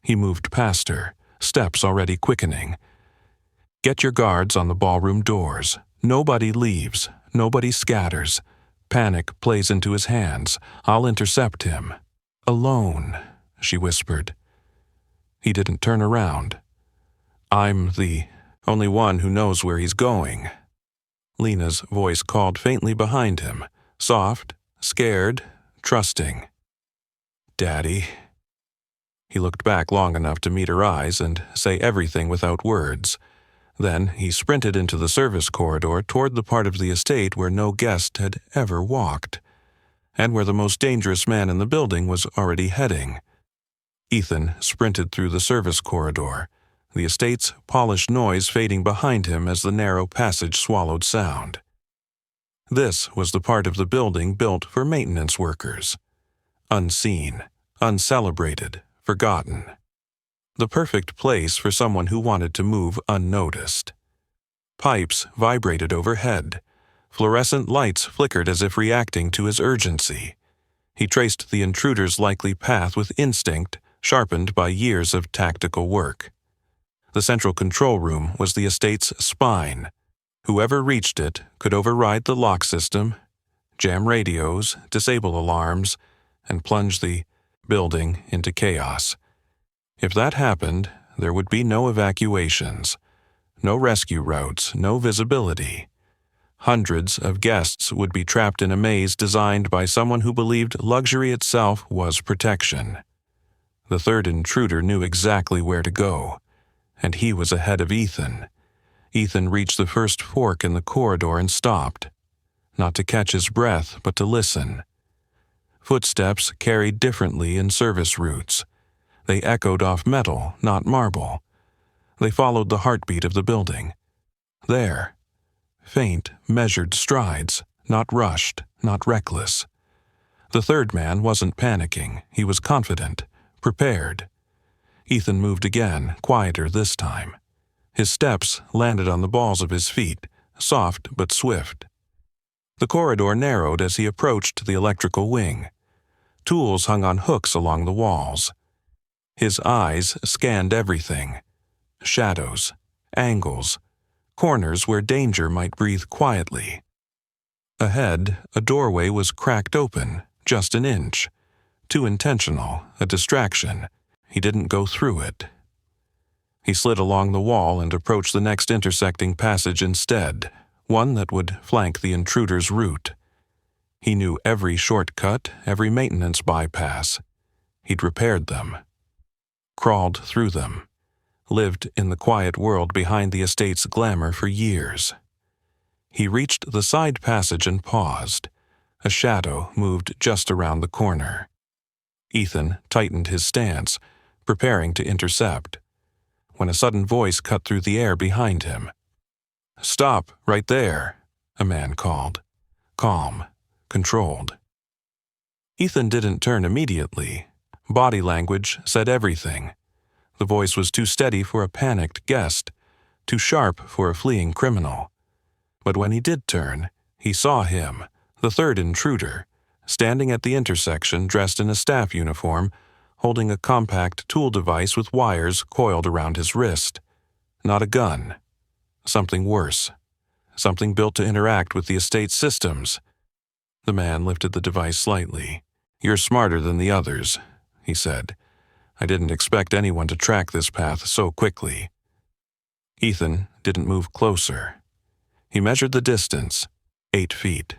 He moved past her, steps already quickening. "Get your guards on the ballroom doors. Nobody leaves. Nobody scatters. Panic plays into his hands. I'll intercept him." "Alone," she whispered. He didn't turn around. "I'm the only one who knows where he's going." Lena's voice called faintly behind him, soft, scared, trusting. "Daddy." He looked back long enough to meet her eyes and say everything without words. Then he sprinted into the service corridor toward the part of the estate where no guest had ever walked, and where the most dangerous man in the building was already heading. Ethan sprinted through the service corridor, the estate's polished noise fading behind him as the narrow passage swallowed sound. This was the part of the building built for maintenance workers. Unseen, uncelebrated, forgotten. The perfect place for someone who wanted to move unnoticed. Pipes vibrated overhead. Fluorescent lights flickered as if reacting to his urgency. He traced the intruder's likely path with instinct, sharpened by years of tactical work. The central control room was the estate's spine. Whoever reached it could override the lock system, jam radios, disable alarms, and plunge the building into chaos. If that happened, there would be no evacuations, no rescue routes, no visibility. Hundreds of guests would be trapped in a maze designed by someone who believed luxury itself was protection. The third intruder knew exactly where to go, and he was ahead of Ethan. Ethan reached the first fork in the corridor and stopped, not to catch his breath, but to listen. Footsteps carried differently in service routes. They echoed off metal, not marble. They followed the heartbeat of the building. There. Faint, measured strides, not rushed, not reckless. The third man wasn't panicking. He was confident, prepared. Ethan moved again, quieter this time. His steps landed on the balls of his feet, soft but swift. The corridor narrowed as he approached the electrical wing. Tools hung on hooks along the walls. His eyes scanned everything. Shadows, angles, corners where danger might breathe quietly. Ahead, a doorway was cracked open, just an inch. Too intentional, a distraction. He didn't go through it. He slid along the wall and approached the next intersecting passage instead, one that would flank the intruder's route. He knew every shortcut, every maintenance bypass. He'd repaired them, crawled through them, lived in the quiet world behind the estate's glamour for years. He reached the side passage and paused. A shadow moved just around the corner. Ethan tightened his stance, preparing to intercept, when a sudden voice cut through the air behind him. "Stop, right there," a man called. Calm, controlled. Ethan didn't turn immediately. Body language said everything. The voice was too steady for a panicked guest, too sharp for a fleeing criminal. But when he did turn, he saw him, the third intruder, standing at the intersection dressed in a staff uniform, holding a compact tool device with wires coiled around his wrist. Not a gun. Something worse. Something built to interact with the estate's systems. The man lifted the device slightly. "You're smarter than the others," he said. "I didn't expect anyone to track this path so quickly." Ethan didn't move closer. He measured the distance, 8 feet.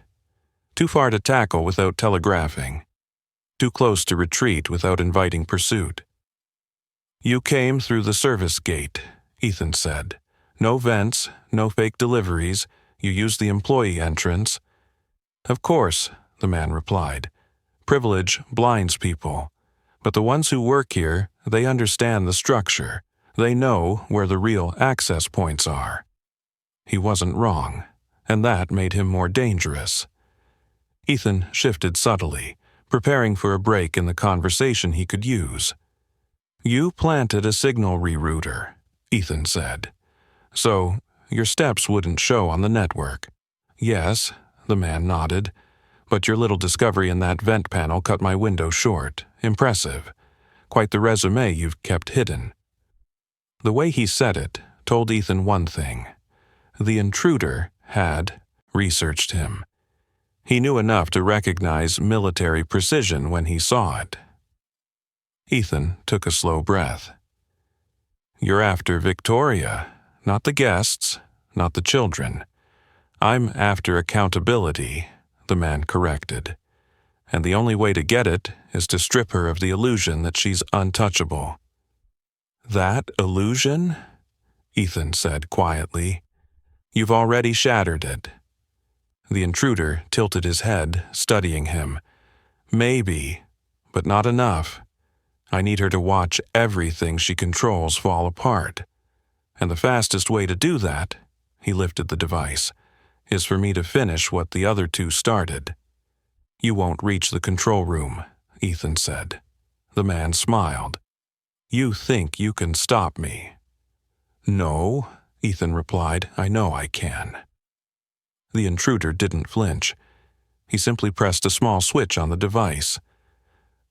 Too far to tackle without telegraphing. Too close to retreat without inviting pursuit. "You came through the service gate," Ethan said. "No vents, no fake deliveries. You used the employee entrance." "Of course," the man replied. "Privilege blinds people. But the ones who work here, they understand the structure. They know where the real access points are." He wasn't wrong, and that made him more dangerous. Ethan shifted subtly, preparing for a break in the conversation he could use. "You planted a signal rerouter," Ethan said. "So your steps wouldn't show on the network." "Yes," the man nodded. "But your little discovery in that vent panel cut my window short. Impressive. Quite the resume you've kept hidden." The way he said it told Ethan one thing. The intruder had researched him. He knew enough to recognize military precision when he saw it. Ethan took a slow breath. "You're after Victoria, not the guests, not the children. I'm after accountability," the man corrected. "And the only way to get it is to strip her of the illusion that she's untouchable." "That illusion?" Ethan said quietly. "You've already shattered it." The intruder tilted his head, studying him. "Maybe, but not enough. I need her to watch everything she controls fall apart. And the fastest way to do that," he lifted the device, "is for me to finish what the other two started." "You won't reach the control room," Ethan said. The man smiled. "You think you can stop me?" "No," Ethan replied. "I know I can." The intruder didn't flinch. He simply pressed a small switch on the device.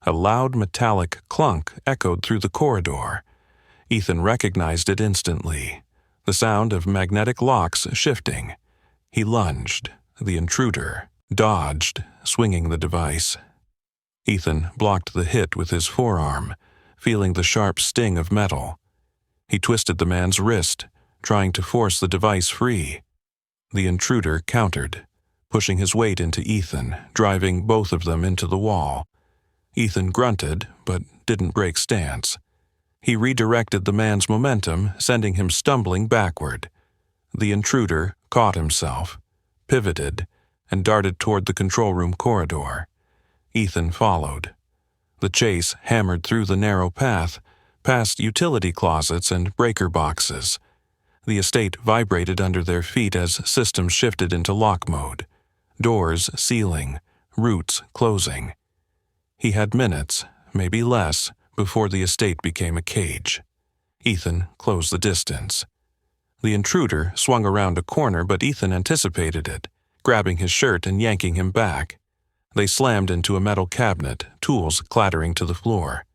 A loud metallic clunk echoed through the corridor. Ethan recognized it instantly, the sound of magnetic locks shifting. He lunged. The intruder dodged, swinging the device. Ethan blocked the hit with his forearm, feeling the sharp sting of metal. He twisted the man's wrist, trying to force the device free. The intruder countered, pushing his weight into Ethan, driving both of them into the wall. Ethan grunted, but didn't break stance. He redirected the man's momentum, sending him stumbling backward. The intruder caught himself, pivoted, and darted toward the control room corridor. Ethan followed. The chase hammered through the narrow path, past utility closets and breaker boxes. The estate vibrated under their feet as systems shifted into lock mode. Doors sealing, routes closing. He had minutes, maybe less, before the estate became a cage. Ethan closed the distance. The intruder swung around a corner, but Ethan anticipated it, grabbing his shirt and yanking him back. They slammed into a metal cabinet, tools clattering to the floor.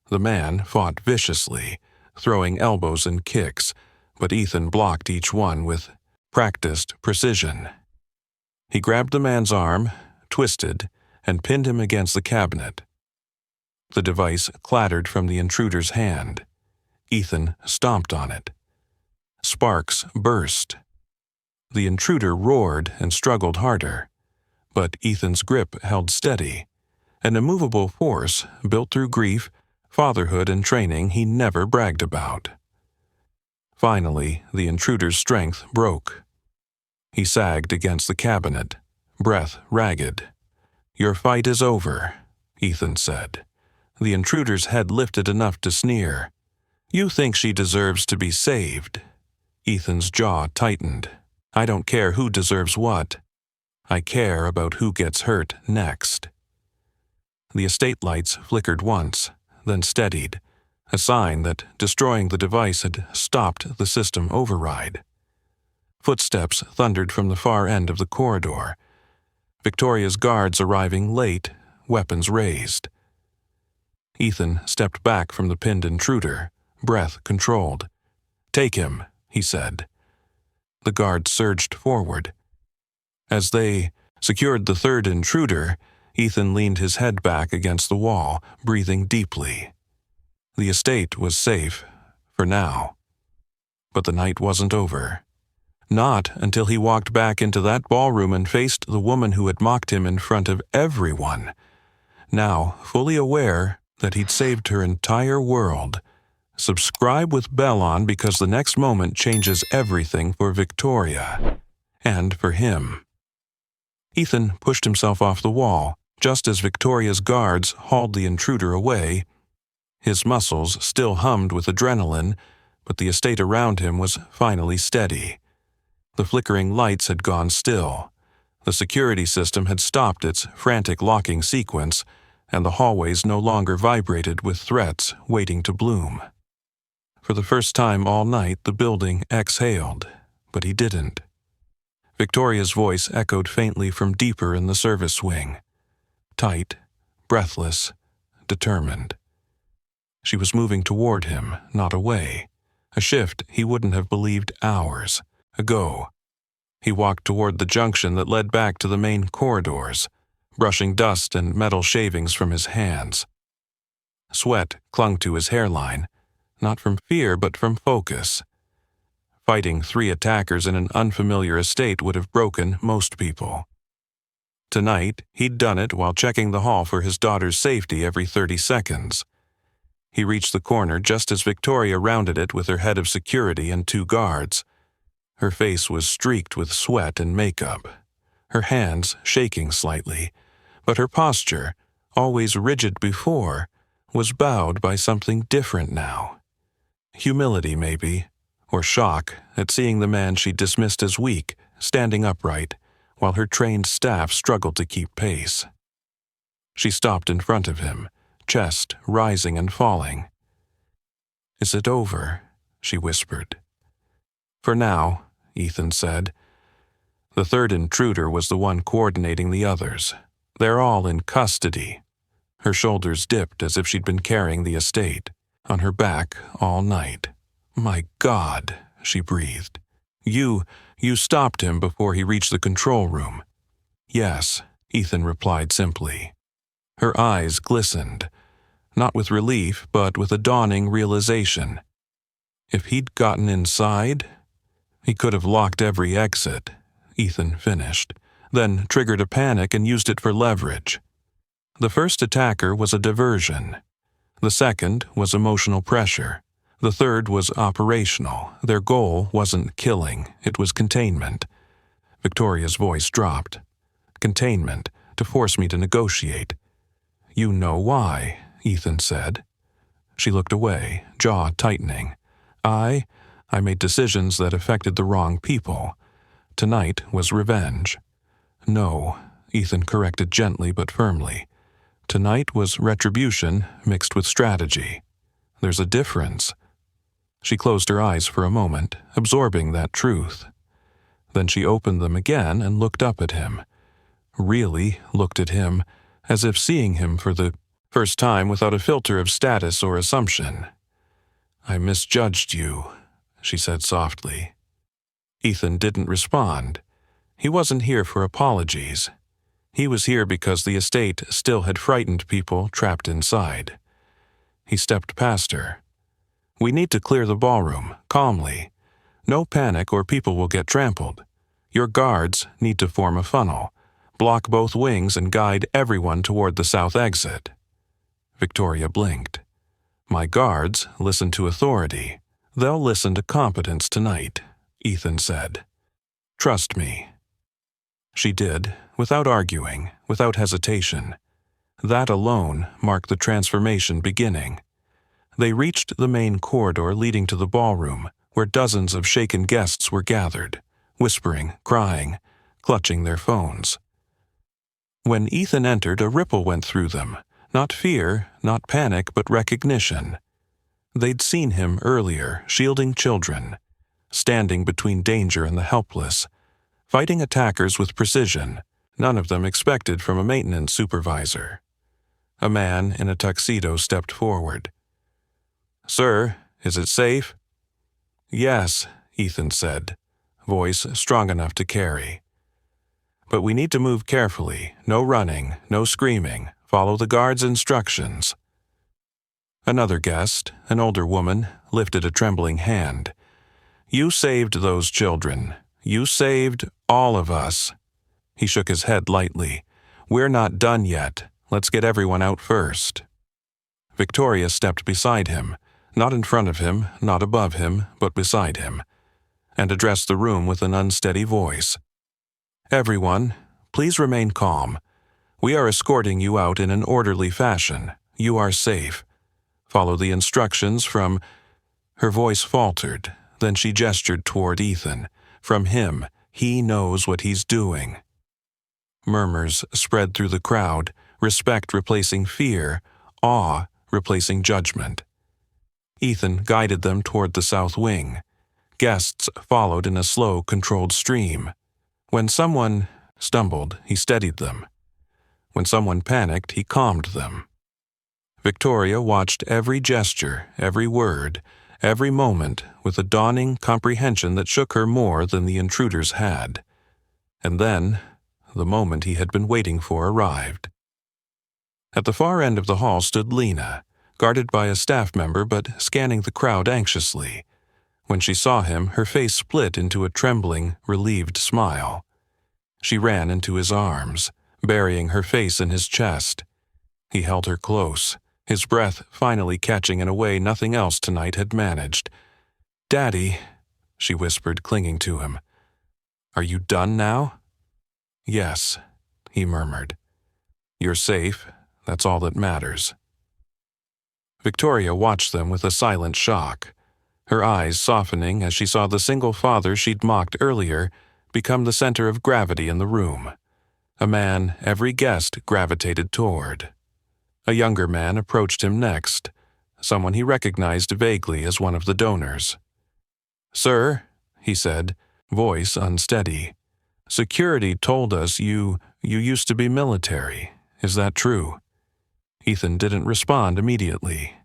The man fought viciously, throwing elbows and kicks, but Ethan blocked each one with practiced precision. He grabbed the man's arm, twisted, and pinned him against the cabinet. The device clattered from the intruder's hand. Ethan stomped on it. Sparks burst. The intruder roared and struggled harder, but Ethan's grip held steady, an immovable force built through grief, fatherhood, and training he never bragged about. Finally, the intruder's strength broke. He sagged against the cabinet, breath ragged. "Your fight is over," Ethan said. The intruder's head lifted enough to sneer. "You think she deserves to be saved?" Ethan's jaw tightened. "I don't care who deserves what. I care about who gets hurt next." The estate lights flickered once, then steadied, a sign that destroying the device had stopped the system override. Footsteps thundered from the far end of the corridor. Victoria's guards arriving late, weapons raised. Ethan stepped back from the pinned intruder, breath controlled. "Take him," he said. The guards surged forward. As they secured the third intruder, Ethan leaned his head back against the wall, breathing deeply. The estate was safe, for now. But the night wasn't over. Not until he walked back into that ballroom and faced the woman who had mocked him in front of everyone, now fully aware that he'd saved her entire world. Subscribe with bell on, because the next moment changes everything for Victoria. And for him. Ethan pushed himself off the wall, just as Victoria's guards hauled the intruder away. His muscles still hummed with adrenaline, but the estate around him was finally steady. The flickering lights had gone still. The security system had stopped its frantic locking sequence, and the hallways no longer vibrated with threats waiting to bloom. For the first time all night, the building exhaled, but he didn't. Victoria's voice echoed faintly from deeper in the service wing. Tight, breathless, determined. She was moving toward him, not away. A shift he wouldn't have believed hours ago. He walked toward the junction that led back to the main corridors, brushing dust and metal shavings from his hands. Sweat clung to his hairline, not from fear but from focus. Fighting 3 attackers in an unfamiliar estate would have broken most people. Tonight, he'd done it while checking the hall for his daughter's safety every 30 seconds. He reached the corner just as Victoria rounded it with her head of security and 2 guards. Her face was streaked with sweat and makeup, her hands shaking slightly, but her posture, always rigid before, was bowed by something different now. Humility, maybe, or shock at seeing the man she dismissed as weak standing upright, while her trained staff struggled to keep pace. She stopped in front of him, chest rising and falling. "Is it over?" she whispered. "For now," Ethan said. The third intruder was the one coordinating the others. "They're all in custody." Her shoulders dipped as if she'd been carrying the estate, on her back all night. "My God," she breathed. You stopped him before he reached the control room." "Yes," Ethan replied simply. Her eyes glistened, not with relief, but with a dawning realization. If he'd gotten inside, he could have locked every exit, Ethan finished, then triggered a panic and used it for leverage. The first attacker was a diversion. The second was emotional pressure. The third was operational. Their goal wasn't killing, it was containment. Victoria's voice dropped. "Containment, to force me to negotiate." "You know why," Ethan said. She looked away, jaw tightening. I made decisions that affected the wrong people. Tonight was revenge." "No," Ethan corrected gently but firmly. "Tonight was retribution mixed with strategy. There's a difference." She closed her eyes for a moment, absorbing that truth. Then she opened them again and looked up at him. Really looked at him, as if seeing him for the first time without a filter of status or assumption. "I misjudged you," she said softly. Ethan didn't respond. He wasn't here for apologies. He was here because the estate still had frightened people trapped inside. He stepped past her. "We need to clear the ballroom, calmly. No panic or people will get trampled. Your guards need to form a funnel, block both wings and guide everyone toward the south exit. Victoria blinked. My guards listen to authority. They'll listen to competence tonight, Ethan said. Trust me. She did, without arguing, without hesitation. That alone marked the transformation beginning. They reached the main corridor leading to the ballroom, where dozens of shaken guests were gathered, whispering, crying, clutching their phones. When Ethan entered, a ripple went through them. Not fear, not panic, but recognition. They'd seen him earlier, shielding children, standing between danger and the helpless, fighting attackers with precision, none of them expected from a maintenance supervisor. A man in a tuxedo stepped forward. Sir, is it safe? Yes, Ethan said, voice strong enough to carry. But we need to move carefully, no running, no screaming, follow the guard's instructions. Another guest, an older woman, lifted a trembling hand. You saved those children. You saved all of us. He shook his head lightly. We're not done yet. Let's get everyone out first. Victoria stepped beside him, not in front of him, not above him, but beside him, and addressed the room with an unsteady voice. Everyone, please remain calm. We are escorting you out in an orderly fashion. You are safe. Follow the instructions from... Her voice faltered, then she gestured toward Ethan. From him, he knows what he's doing. Murmurs spread through the crowd, respect replacing fear, awe replacing judgment. Ethan guided them toward the south wing. Guests followed in a slow, controlled stream. When someone stumbled, he steadied them. When someone panicked, he calmed them. Victoria watched every gesture, every word, every moment with a dawning comprehension that shook her more than the intruders had. And then, the moment he had been waiting for arrived. At the far end of the hall stood Lena, guarded by a staff member but scanning the crowd anxiously. When she saw him, her face split into a trembling, relieved smile. She ran into his arms, burying her face in his chest. He held her close, his breath finally catching in a way nothing else tonight had managed. "Daddy," she whispered, clinging to him. "Are you done now?" "Yes," he murmured. "You're safe. That's all that matters." Victoria watched them with a silent shock, her eyes softening as she saw the single father she'd mocked earlier become the center of gravity in the room, a man every guest gravitated toward. A younger man approached him next, someone he recognized vaguely as one of the donors. "Sir," he said, voice unsteady, "security told us you used to be military. Is that true?" Ethan didn't respond immediately.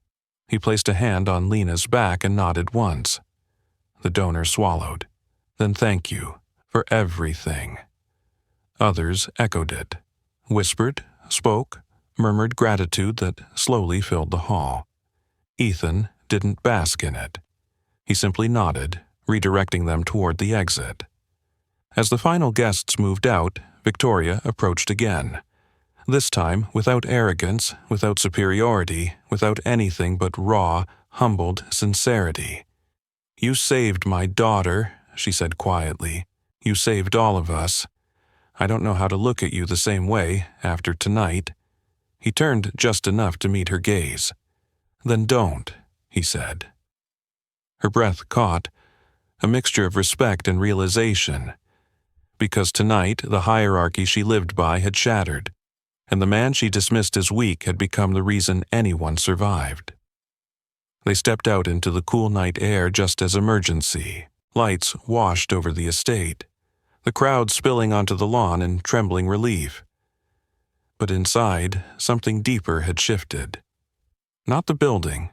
He placed a hand on Lena's back and nodded once. The donor swallowed. "Then thank you for everything." Others echoed it, whispered, spoke, murmured gratitude that slowly filled the hall. Ethan didn't bask in it. He simply nodded, redirecting them toward the exit. As the final guests moved out, Victoria approached again. This time without arrogance, without superiority, without anything but raw, humbled sincerity. "You saved my daughter," she said quietly. "You saved all of us. I don't know how to look at you the same way after tonight." He turned just enough to meet her gaze. "Then don't," he said. Her breath caught, a mixture of respect and realization. Because tonight the hierarchy she lived by had shattered, and the man she dismissed as weak had become the reason anyone survived. They stepped out into the cool night air just as emergency. Lights washed over the estate, the crowd spilling onto the lawn in trembling relief. But inside, something deeper had shifted. Not the building,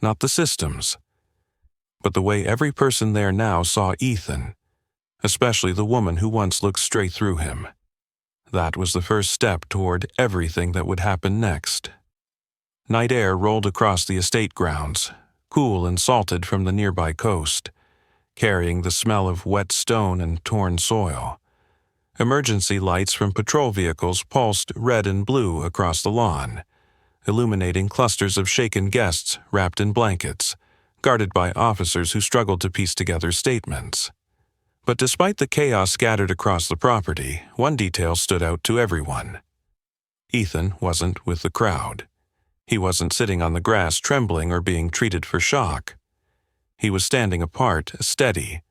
not the systems, but the way every person there now saw Ethan, especially the woman who once looked straight through him. That was the first step toward everything that would happen next. Night air rolled across the estate grounds, cool and salted from the nearby coast. carrying the smell of wet stone and torn soil. Emergency lights from patrol vehicles pulsed red and blue across the lawn, illuminating clusters of shaken guests wrapped in blankets, guarded by officers who struggled to piece together statements. But despite the chaos scattered across the property, one detail stood out to everyone. Ethan wasn't with the crowd. He wasn't sitting on the grass trembling or being treated for shock. He was standing apart, steady,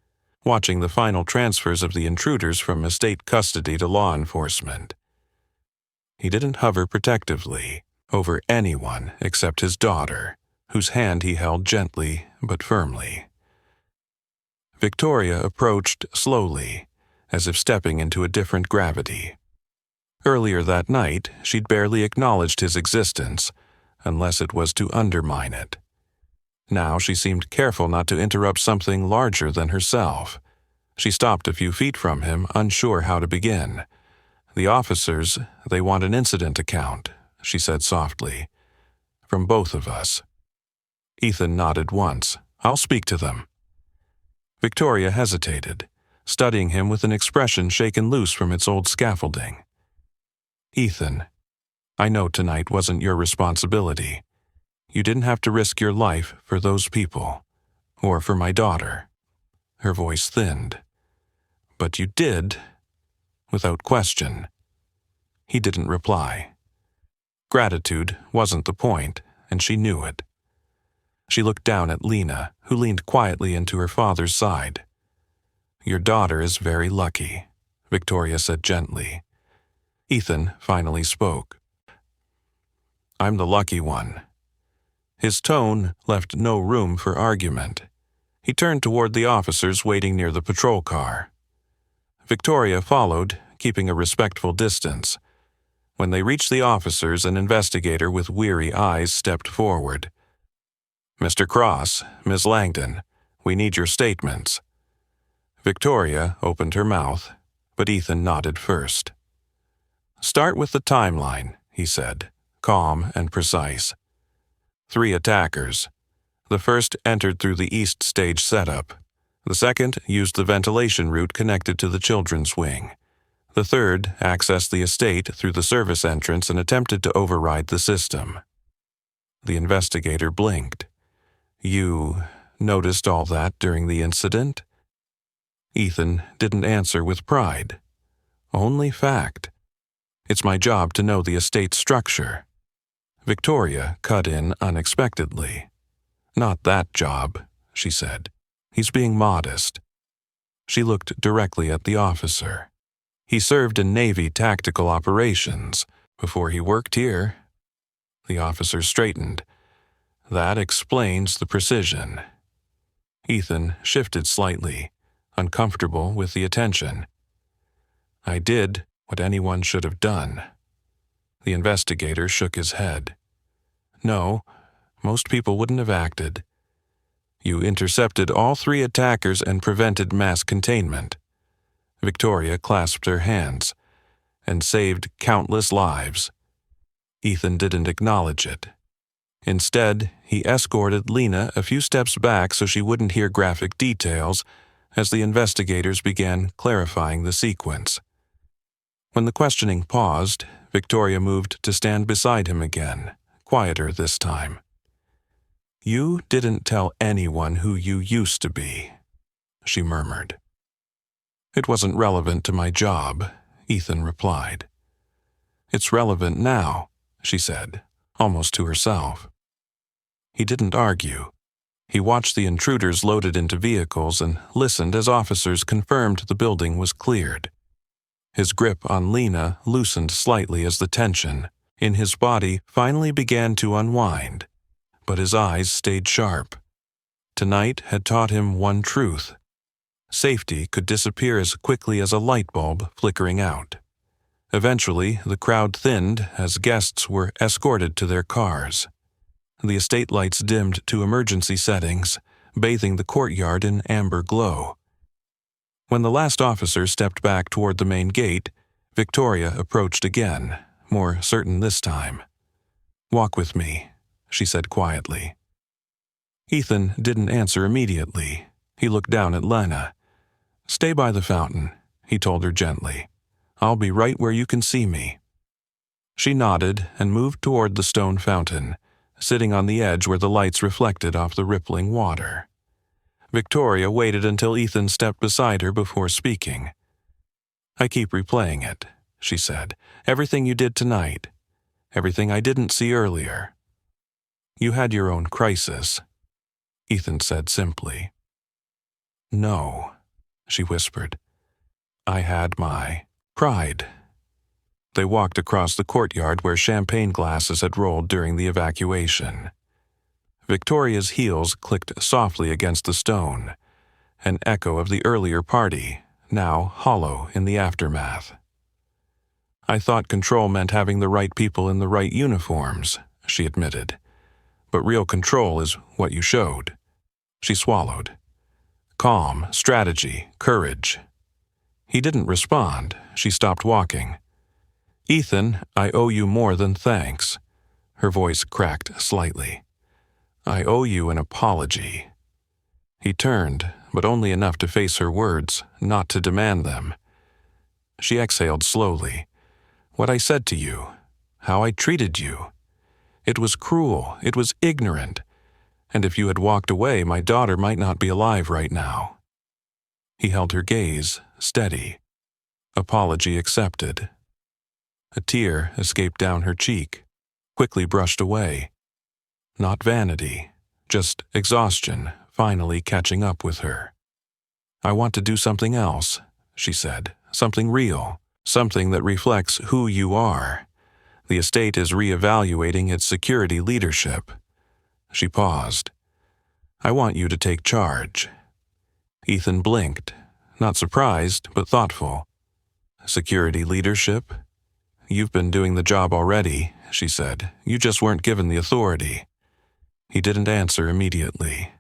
watching the final transfers of the intruders from estate custody to law enforcement. He didn't hover protectively over anyone except his daughter, whose hand he held gently but firmly. Victoria approached slowly, as if stepping into a different gravity. Earlier that night, she'd barely acknowledged his existence, unless it was to undermine it. Now she seemed careful not to interrupt something larger than herself. She stopped a few feet from him, unsure how to begin. "The officers, they want an incident account," she said softly. "From both of us." Ethan nodded once. "I'll speak to them." Victoria hesitated, studying him with an expression shaken loose from its old scaffolding. "Ethan, I know tonight wasn't your responsibility. You didn't have to risk your life for those people, or for my daughter." Her voice thinned. "But you did, without question." He didn't reply. Gratitude wasn't the point, and she knew it. She looked down at Lena, who leaned quietly into her father's side. "Your daughter is very lucky," Victoria said gently. Ethan finally spoke. "I'm the lucky one." His tone left no room for argument. He turned toward the officers waiting near the patrol car. Victoria followed, keeping a respectful distance. When they reached the officers, an investigator with weary eyes stepped forward. "Mr. Cross, Ms. Langdon, we need your statements." Victoria opened her mouth, but Ethan nodded first. "Start with the timeline," he said, calm and precise. 3 attackers. The first entered through the east stage setup. The second used the ventilation route connected to the children's wing. The third accessed the estate through the service entrance and attempted to override the system. The investigator blinked. "You noticed all that during the incident?" Ethan didn't answer with pride. Only fact. "It's my job to know the estate structure." Victoria cut in unexpectedly. "Not that job," she said. "He's being modest." She looked directly at the officer. "He served in Navy tactical operations before he worked here." The officer straightened. "That explains the precision." Ethan shifted slightly, uncomfortable with the attention. "I did what anyone should have done." The investigator shook his head. "No, most people wouldn't have acted. You intercepted all 3 attackers and prevented mass containment." Victoria clasped her hands. "And saved countless lives." Ethan didn't acknowledge it. Instead, he escorted Lena a few steps back so she wouldn't hear graphic details as the investigators began clarifying the sequence. When the questioning paused, Victoria moved to stand beside him again, quieter this time. "You didn't tell anyone who you used to be," she murmured. "It wasn't relevant to my job," Ethan replied. "It's relevant now," she said, almost to herself. He didn't argue. He watched the intruders loaded into vehicles and listened as officers confirmed the building was cleared. His grip on Lena loosened slightly as the tension in his body finally began to unwind, but his eyes stayed sharp. Tonight had taught him one truth. Safety could disappear as quickly as a light bulb flickering out. Eventually, the crowd thinned as guests were escorted to their cars. The estate lights dimmed to emergency settings, bathing the courtyard in amber glow. When the last officer stepped back toward the main gate, Victoria approached again, more certain this time. "Walk with me," she said quietly. Ethan didn't answer immediately. He looked down at Lena. "Stay by the fountain," he told her gently. "I'll be right where you can see me." She nodded and moved toward the stone fountain, sitting on the edge where the lights reflected off the rippling water. Victoria waited until Ethan stepped beside her before speaking. "I keep replaying it," she said. "Everything you did tonight. Everything I didn't see earlier. You had your own crisis," Ethan said simply. "No," she whispered. "I had my pride." They walked across the courtyard where champagne glasses had rolled during the evacuation. Victoria's heels clicked softly against the stone, an echo of the earlier party, now hollow in the aftermath. "I thought control meant having the right people in the right uniforms," she admitted. "But real control is what you showed." She swallowed. "Calm, strategy, courage." He didn't respond. She stopped walking. "Ethan, I owe you more than thanks." Her voice cracked slightly. "I owe you an apology." He turned, but only enough to face her words, not to demand them. She exhaled slowly. "What I said to you, how I treated you. It was cruel, it was ignorant, and if you had walked away, my daughter might not be alive right now." He held her gaze, steady. Apology accepted. A tear escaped down her cheek, quickly brushed away. Not vanity, just exhaustion finally catching up with her. "I want to do something else," she said. "Something real, something that reflects who you are. The estate is reevaluating its security leadership." She paused. "I want you to take charge." Ethan blinked, not surprised, but thoughtful. "Security leadership? You've been doing the job already," she said. "You just weren't given the authority." He didn't answer immediately.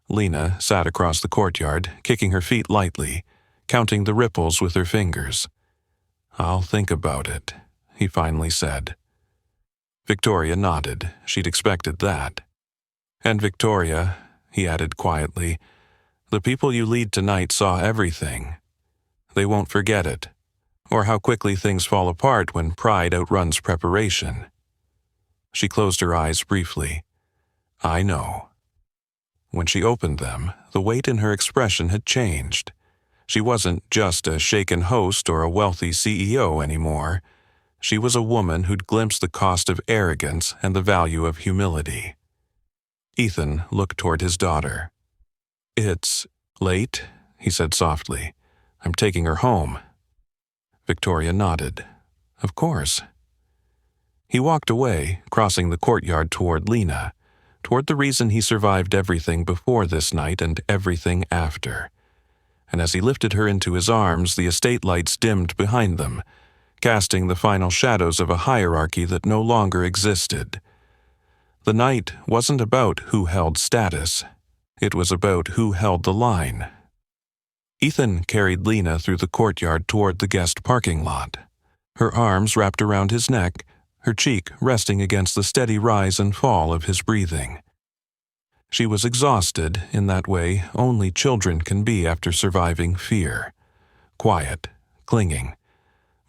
Lena sat across the courtyard, kicking her feet lightly, counting the ripples with her fingers. "I'll think about it," he finally said. Victoria nodded. She'd expected that. "And Victoria," he added quietly, "the people you lead tonight saw everything. They won't forget it, or how quickly things fall apart when pride outruns preparation." She closed her eyes briefly. "I know." When she opened them, the weight in her expression had changed. She wasn't just a shaken host or a wealthy CEO anymore. She was a woman who'd glimpsed the cost of arrogance and the value of humility. Ethan looked toward his daughter. "It's late," he said softly. "I'm taking her home." Victoria nodded. "Of course." He walked away, crossing the courtyard toward Lena, toward the reason he survived everything before this night and everything after. And as he lifted her into his arms, the estate lights dimmed behind them, casting the final shadows of a hierarchy that no longer existed. The night wasn't about who held status. It was about who held the line. Ethan carried Lena through the courtyard toward the guest parking lot. Her arms wrapped around his neck, her cheek resting against the steady rise and fall of his breathing. She was exhausted in that way only children can be after surviving fear. Quiet, clinging,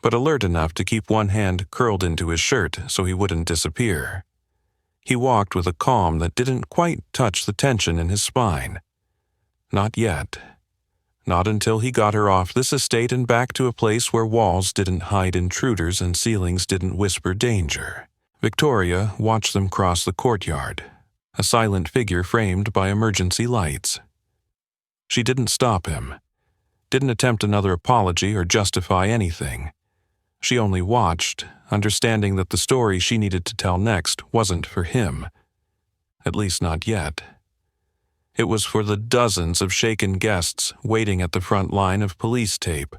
but alert enough to keep one hand curled into his shirt so he wouldn't disappear. He walked with a calm that didn't quite touch the tension in his spine. Not yet. Not until he got her off this estate and back to a place where walls didn't hide intruders and ceilings didn't whisper danger. Victoria watched them cross the courtyard, a silent figure framed by emergency lights. She didn't stop him, didn't attempt another apology or justify anything. She only watched, understanding that the story she needed to tell next wasn't for him. At least not yet. It was for the dozens of shaken guests waiting at the front line of police tape,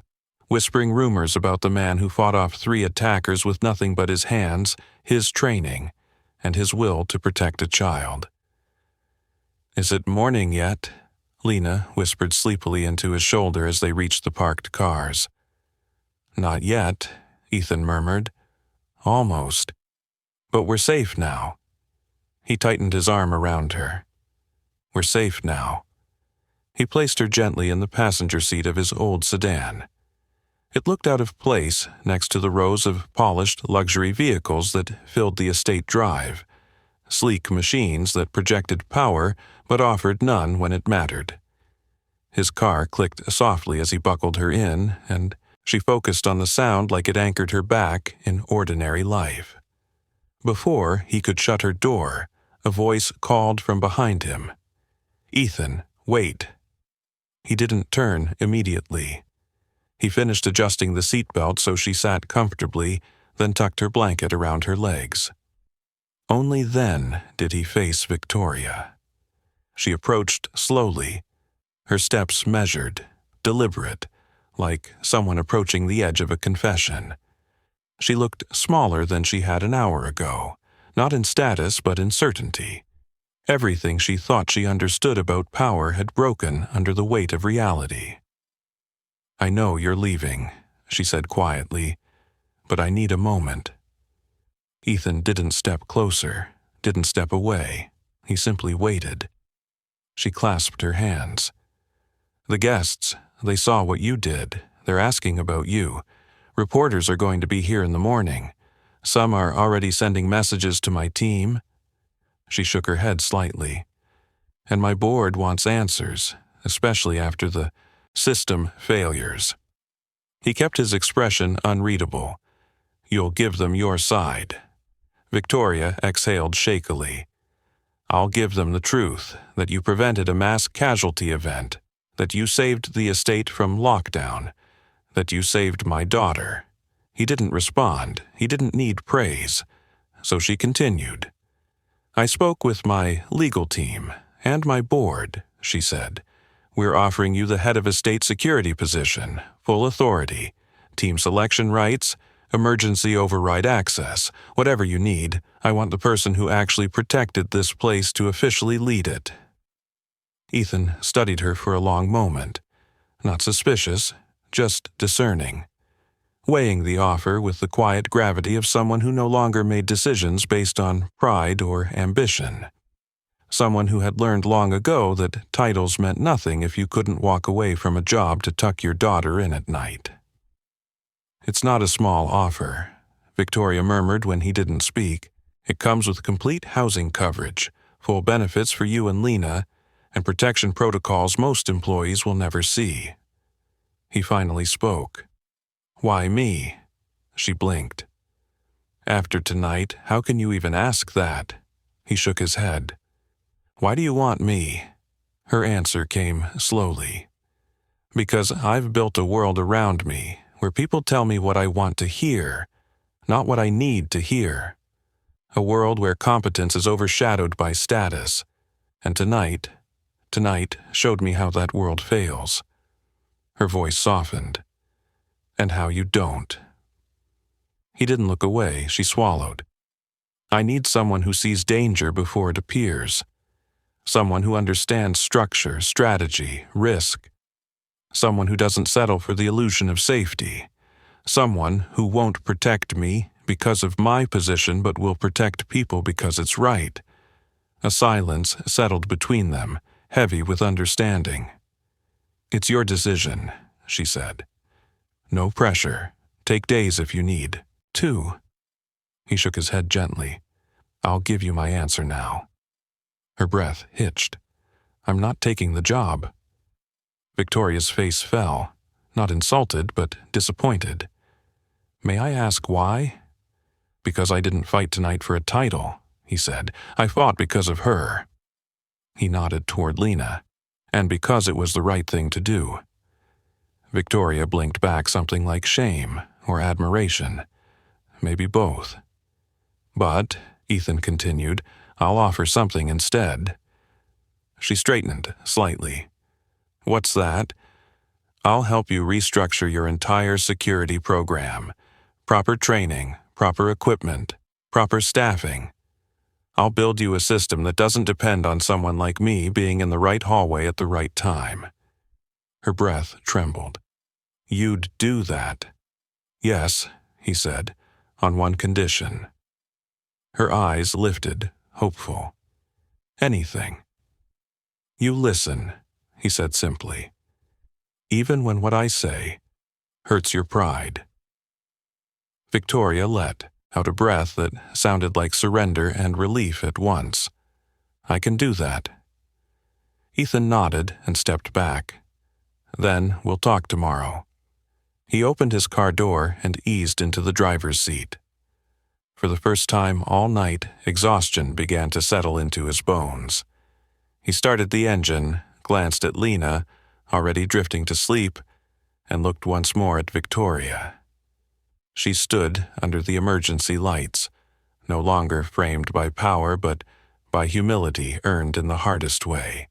whispering rumors about the man who fought off 3 attackers with nothing but his hands, his training, and his will to protect a child. "Is it morning yet?" Lena whispered sleepily into his shoulder as they reached the parked cars. "Not yet," Ethan murmured. "Almost. But we're safe now." He tightened his arm around her. "We're safe now." He placed her gently in the passenger seat of his old sedan. It looked out of place next to the rows of polished luxury vehicles that filled the estate drive, sleek machines that projected power but offered none when it mattered. His car clicked softly as he buckled her in, and she focused on the sound like it anchored her back in ordinary life. Before he could shut her door, a voice called from behind him. "Ethan, wait." He didn't turn immediately. He finished adjusting the seatbelt so she sat comfortably, then tucked her blanket around her legs. Only then did he face Victoria. She approached slowly, her steps measured, deliberate, like someone approaching the edge of a confession. She looked smaller than she had an hour ago, not in status but in certainty. Everything she thought she understood about power had broken under the weight of reality. "I know you're leaving," she said quietly, "but I need a moment." Ethan didn't step closer, didn't step away. He simply waited. She clasped her hands. "The guests, they saw what you did. They're asking about you. Reporters are going to be here in the morning. Some are already sending messages to my team." She shook her head slightly. "And my board wants answers, especially after the system failures." He kept his expression unreadable. "You'll give them your side." Victoria exhaled shakily. "I'll give them the truth, that you prevented a mass casualty event, that you saved the estate from lockdown, that you saved my daughter." He didn't respond. He didn't need praise. So she continued. "I spoke with my legal team and my board," she said. "We're offering you the head of estate security position, full authority, team selection rights, emergency override access, whatever you need. I want the person who actually protected this place to officially lead it." Ethan studied her for a long moment. Not suspicious, just discerning. Weighing the offer with the quiet gravity of someone who no longer made decisions based on pride or ambition. Someone who had learned long ago that titles meant nothing if you couldn't walk away from a job to tuck your daughter in at night. "It's not a small offer," Victoria murmured when he didn't speak. "It comes with complete housing coverage, full benefits for you and Lena, and protection protocols most employees will never see." He finally spoke. "Why me?" She blinked. "After tonight, how can you even ask that?" He shook his head. "Why do you want me?" Her answer came slowly. "Because I've built a world around me where people tell me what I want to hear, not what I need to hear. A world where competence is overshadowed by status. And tonight showed me how that world fails." Her voice softened. "And how you don't." He didn't look away. She swallowed. "I need someone who sees danger before it appears. Someone who understands structure, strategy, risk. Someone who doesn't settle for the illusion of safety. Someone who won't protect me because of my position but will protect people because it's right." A silence settled between them, heavy with understanding. "It's your decision," she said. "No pressure. Take days if you need. 2. He shook his head gently. "I'll give you my answer now." Her breath hitched. "I'm not taking the job." Victoria's face fell, not insulted but disappointed. "May I ask why?" "Because I didn't fight tonight for a title," he said. "I fought because of her." He nodded toward Lena. "And because it was the right thing to do." Victoria blinked back something like shame or admiration. Maybe both. "But," Ethan continued, "I'll offer something instead." She straightened slightly. "What's that?" "I'll help you restructure your entire security program. Proper training, proper equipment, proper staffing. I'll build you a system that doesn't depend on someone like me being in the right hallway at the right time." Her breath trembled. "You'd do that?" "Yes," he said, "on one condition." Her eyes lifted, hopeful. "Anything." "You listen," he said simply. Even when what I say hurts your pride. Victoria let out a breath that sounded like surrender and relief at once. I can do that. Ethan nodded and stepped back. Then we'll talk tomorrow. He opened his car door and eased into the driver's seat. For the first time all night, exhaustion began to settle into his bones. He started the engine, glanced at Lena, already drifting to sleep, and looked once more at Victoria. She stood under the emergency lights, no longer framed by power but by humility earned in the hardest way.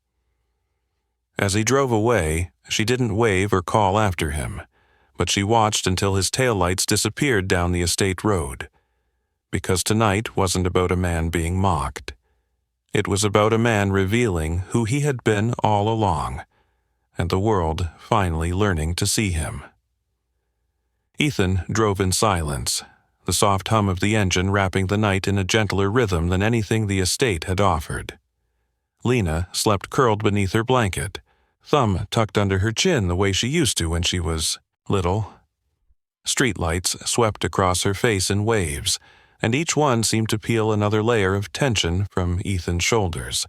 As he drove away, she didn't wave or call after him, but she watched until his taillights disappeared down the estate road. Because tonight wasn't about a man being mocked. It was about a man revealing who he had been all along, and the world finally learning to see him. Ethan drove in silence, the soft hum of the engine wrapping the night in a gentler rhythm than anything the estate had offered. Lena slept curled beneath her blanket, thumb tucked under her chin the way she used to when she was little. Streetlights swept across her face in waves, and each one seemed to peel another layer of tension from Ethan's shoulders.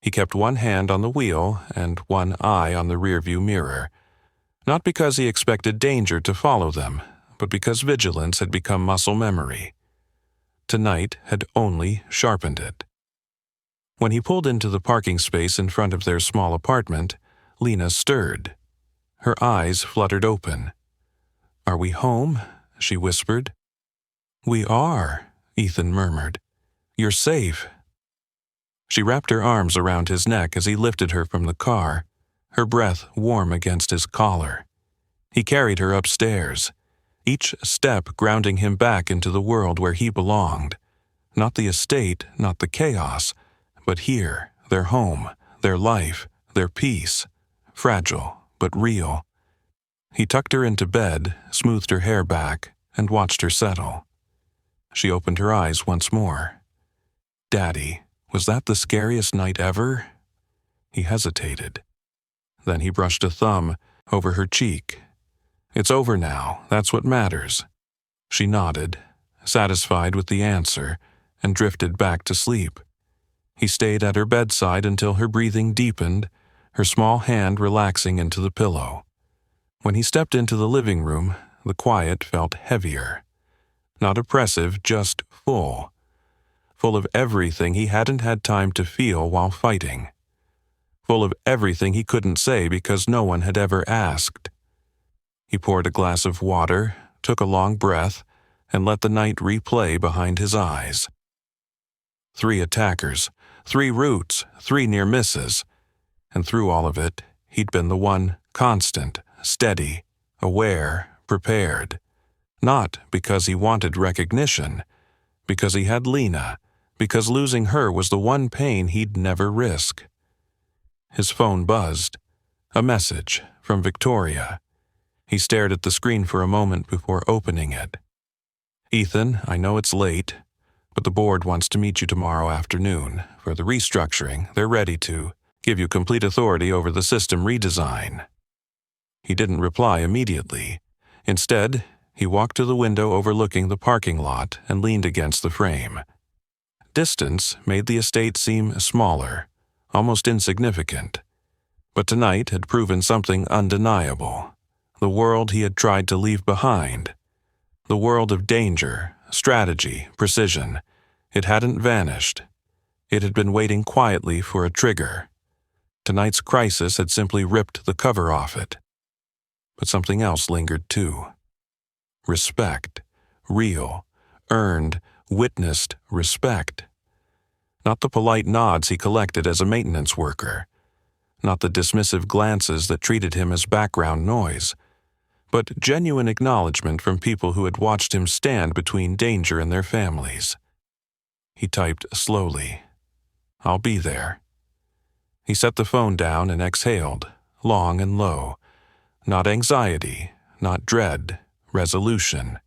He kept one hand on the wheel and one eye on the rearview mirror, not because he expected danger to follow them, but because vigilance had become muscle memory. Tonight had only sharpened it. When he pulled into the parking space in front of their small apartment, Lena stirred. Her eyes fluttered open. "Are we home?" she whispered. "We are," Ethan murmured. "You're safe." She wrapped her arms around his neck as he lifted her from the car, her breath warm against his collar. He carried her upstairs, each step grounding him back into the world where he belonged. Not the estate, not the chaos, but here, their home, their life, their peace, fragile but real. He tucked her into bed, smoothed her hair back, and watched her settle. She opened her eyes once more. "Daddy, was that the scariest night ever?" He hesitated. Then he brushed a thumb over her cheek. "It's over now, that's what matters." She nodded, satisfied with the answer, and drifted back to sleep. He stayed at her bedside until her breathing deepened, her small hand relaxing into the pillow. When he stepped into the living room, the quiet felt heavier. Not oppressive, just full. Full of everything he hadn't had time to feel while fighting. Full of everything he couldn't say because no one had ever asked. He poured a glass of water, took a long breath, and let the night replay behind his eyes. 3 attackers, 3 routes, 3 near misses. And through all of it, he'd been the one constant, steady, aware, prepared. Not because he wanted recognition, because he had Lena, because losing her was the one pain he'd never risk. His phone buzzed. A message from Victoria. He stared at the screen for a moment before opening it. "Ethan, I know it's late, but the board wants to meet you tomorrow afternoon. For the restructuring, they're ready to give you complete authority over the system redesign." He didn't reply immediately. Instead, he walked to the window overlooking the parking lot and leaned against the frame. Distance made the estate seem smaller, almost insignificant. But tonight had proven something undeniable. The world he had tried to leave behind. The world of danger, strategy, precision. It hadn't vanished. It had been waiting quietly for a trigger. Tonight's crisis had simply ripped the cover off it. But something else lingered too. Respect. Real, earned, witnessed respect. Not the polite nods he collected as a maintenance worker. Not the dismissive glances that treated him as background noise. But genuine acknowledgement from people who had watched him stand between danger and their families. He typed slowly. "I'll be there." He set the phone down and exhaled, long and low. Not anxiety, not dread, resolution.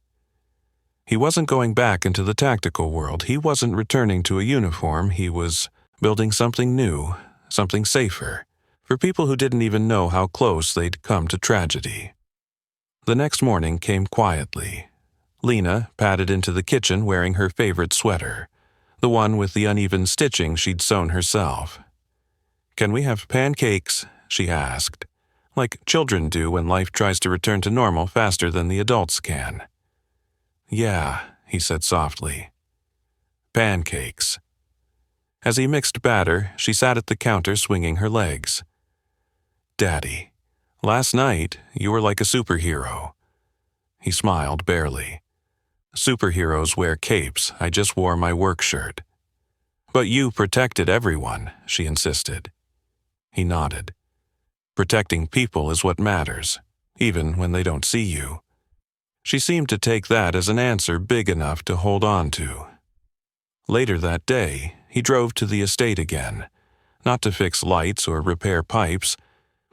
He wasn't going back into the tactical world. He wasn't returning to a uniform. He was building something new, something safer, for people who didn't even know how close they'd come to tragedy. The next morning came quietly. Lena padded into the kitchen wearing her favorite sweater, the one with the uneven stitching she'd sewn herself. "Can we have pancakes?" she asked, like children do when life tries to return to normal faster than the adults can. "Yeah," he said softly. "Pancakes." As he mixed batter, she sat at the counter swinging her legs. "Daddy, last night you were like a superhero." He smiled barely. "Superheroes wear capes. I just wore my work shirt." "But you protected everyone," she insisted. He nodded. "Protecting people is what matters, even when they don't see you." She seemed to take that as an answer big enough to hold on to. Later that day, he drove to the estate again, not to fix lights or repair pipes,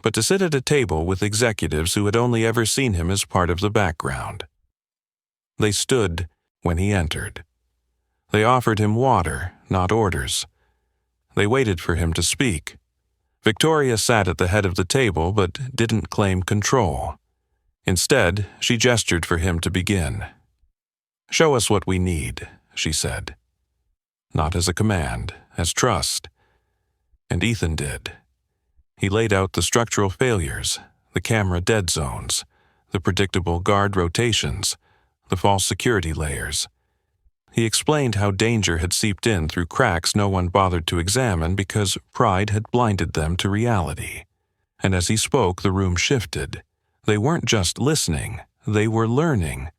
but to sit at a table with executives who had only ever seen him as part of the background. They stood when he entered. They offered him water, not orders. They waited for him to speak. Victoria sat at the head of the table but didn't claim control. Instead, she gestured for him to begin. "Show us what we need," she said. Not as a command, as trust. And Ethan did. He laid out the structural failures, the camera dead zones, the predictable guard rotations, the false security layers. He explained how danger had seeped in through cracks no one bothered to examine because pride had blinded them to reality. And as he spoke, the room shifted. They weren't just listening, they were learning.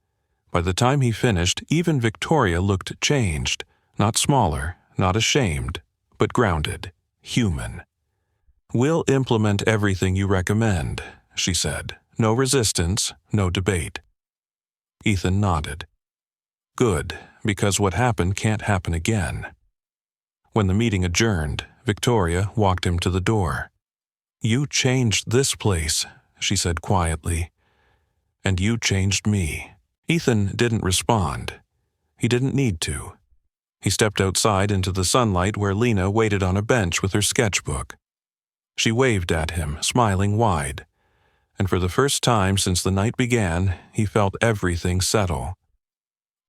By the time he finished, even Victoria looked changed, not smaller, not ashamed, but grounded, human. "We'll implement everything you recommend," she said. "No resistance, no debate." Ethan nodded. "Good, because what happened can't happen again." When the meeting adjourned, Victoria walked him to the door. "You changed this place," she said quietly. "And you changed me." Ethan didn't respond. He didn't need to. He stepped outside into the sunlight where Lena waited on a bench with her sketchbook. She waved at him, smiling wide. And for the first time since the night began, he felt everything settle.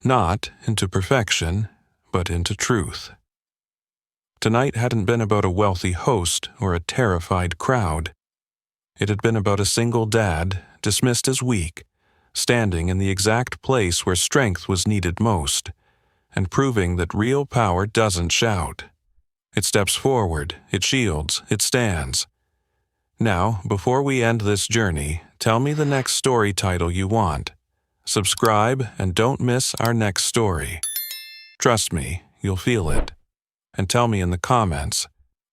Not into perfection, but into truth. Tonight hadn't been about a wealthy host or a terrified crowd. It had been about a single dad, dismissed as weak, standing in the exact place where strength was needed most, and proving that real power doesn't shout. It steps forward, it shields, it stands. Now, before we end this journey, tell me the next story title you want. Subscribe and don't miss our next story. Trust me, you'll feel it. And tell me in the comments,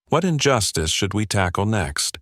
what injustice should we tackle next?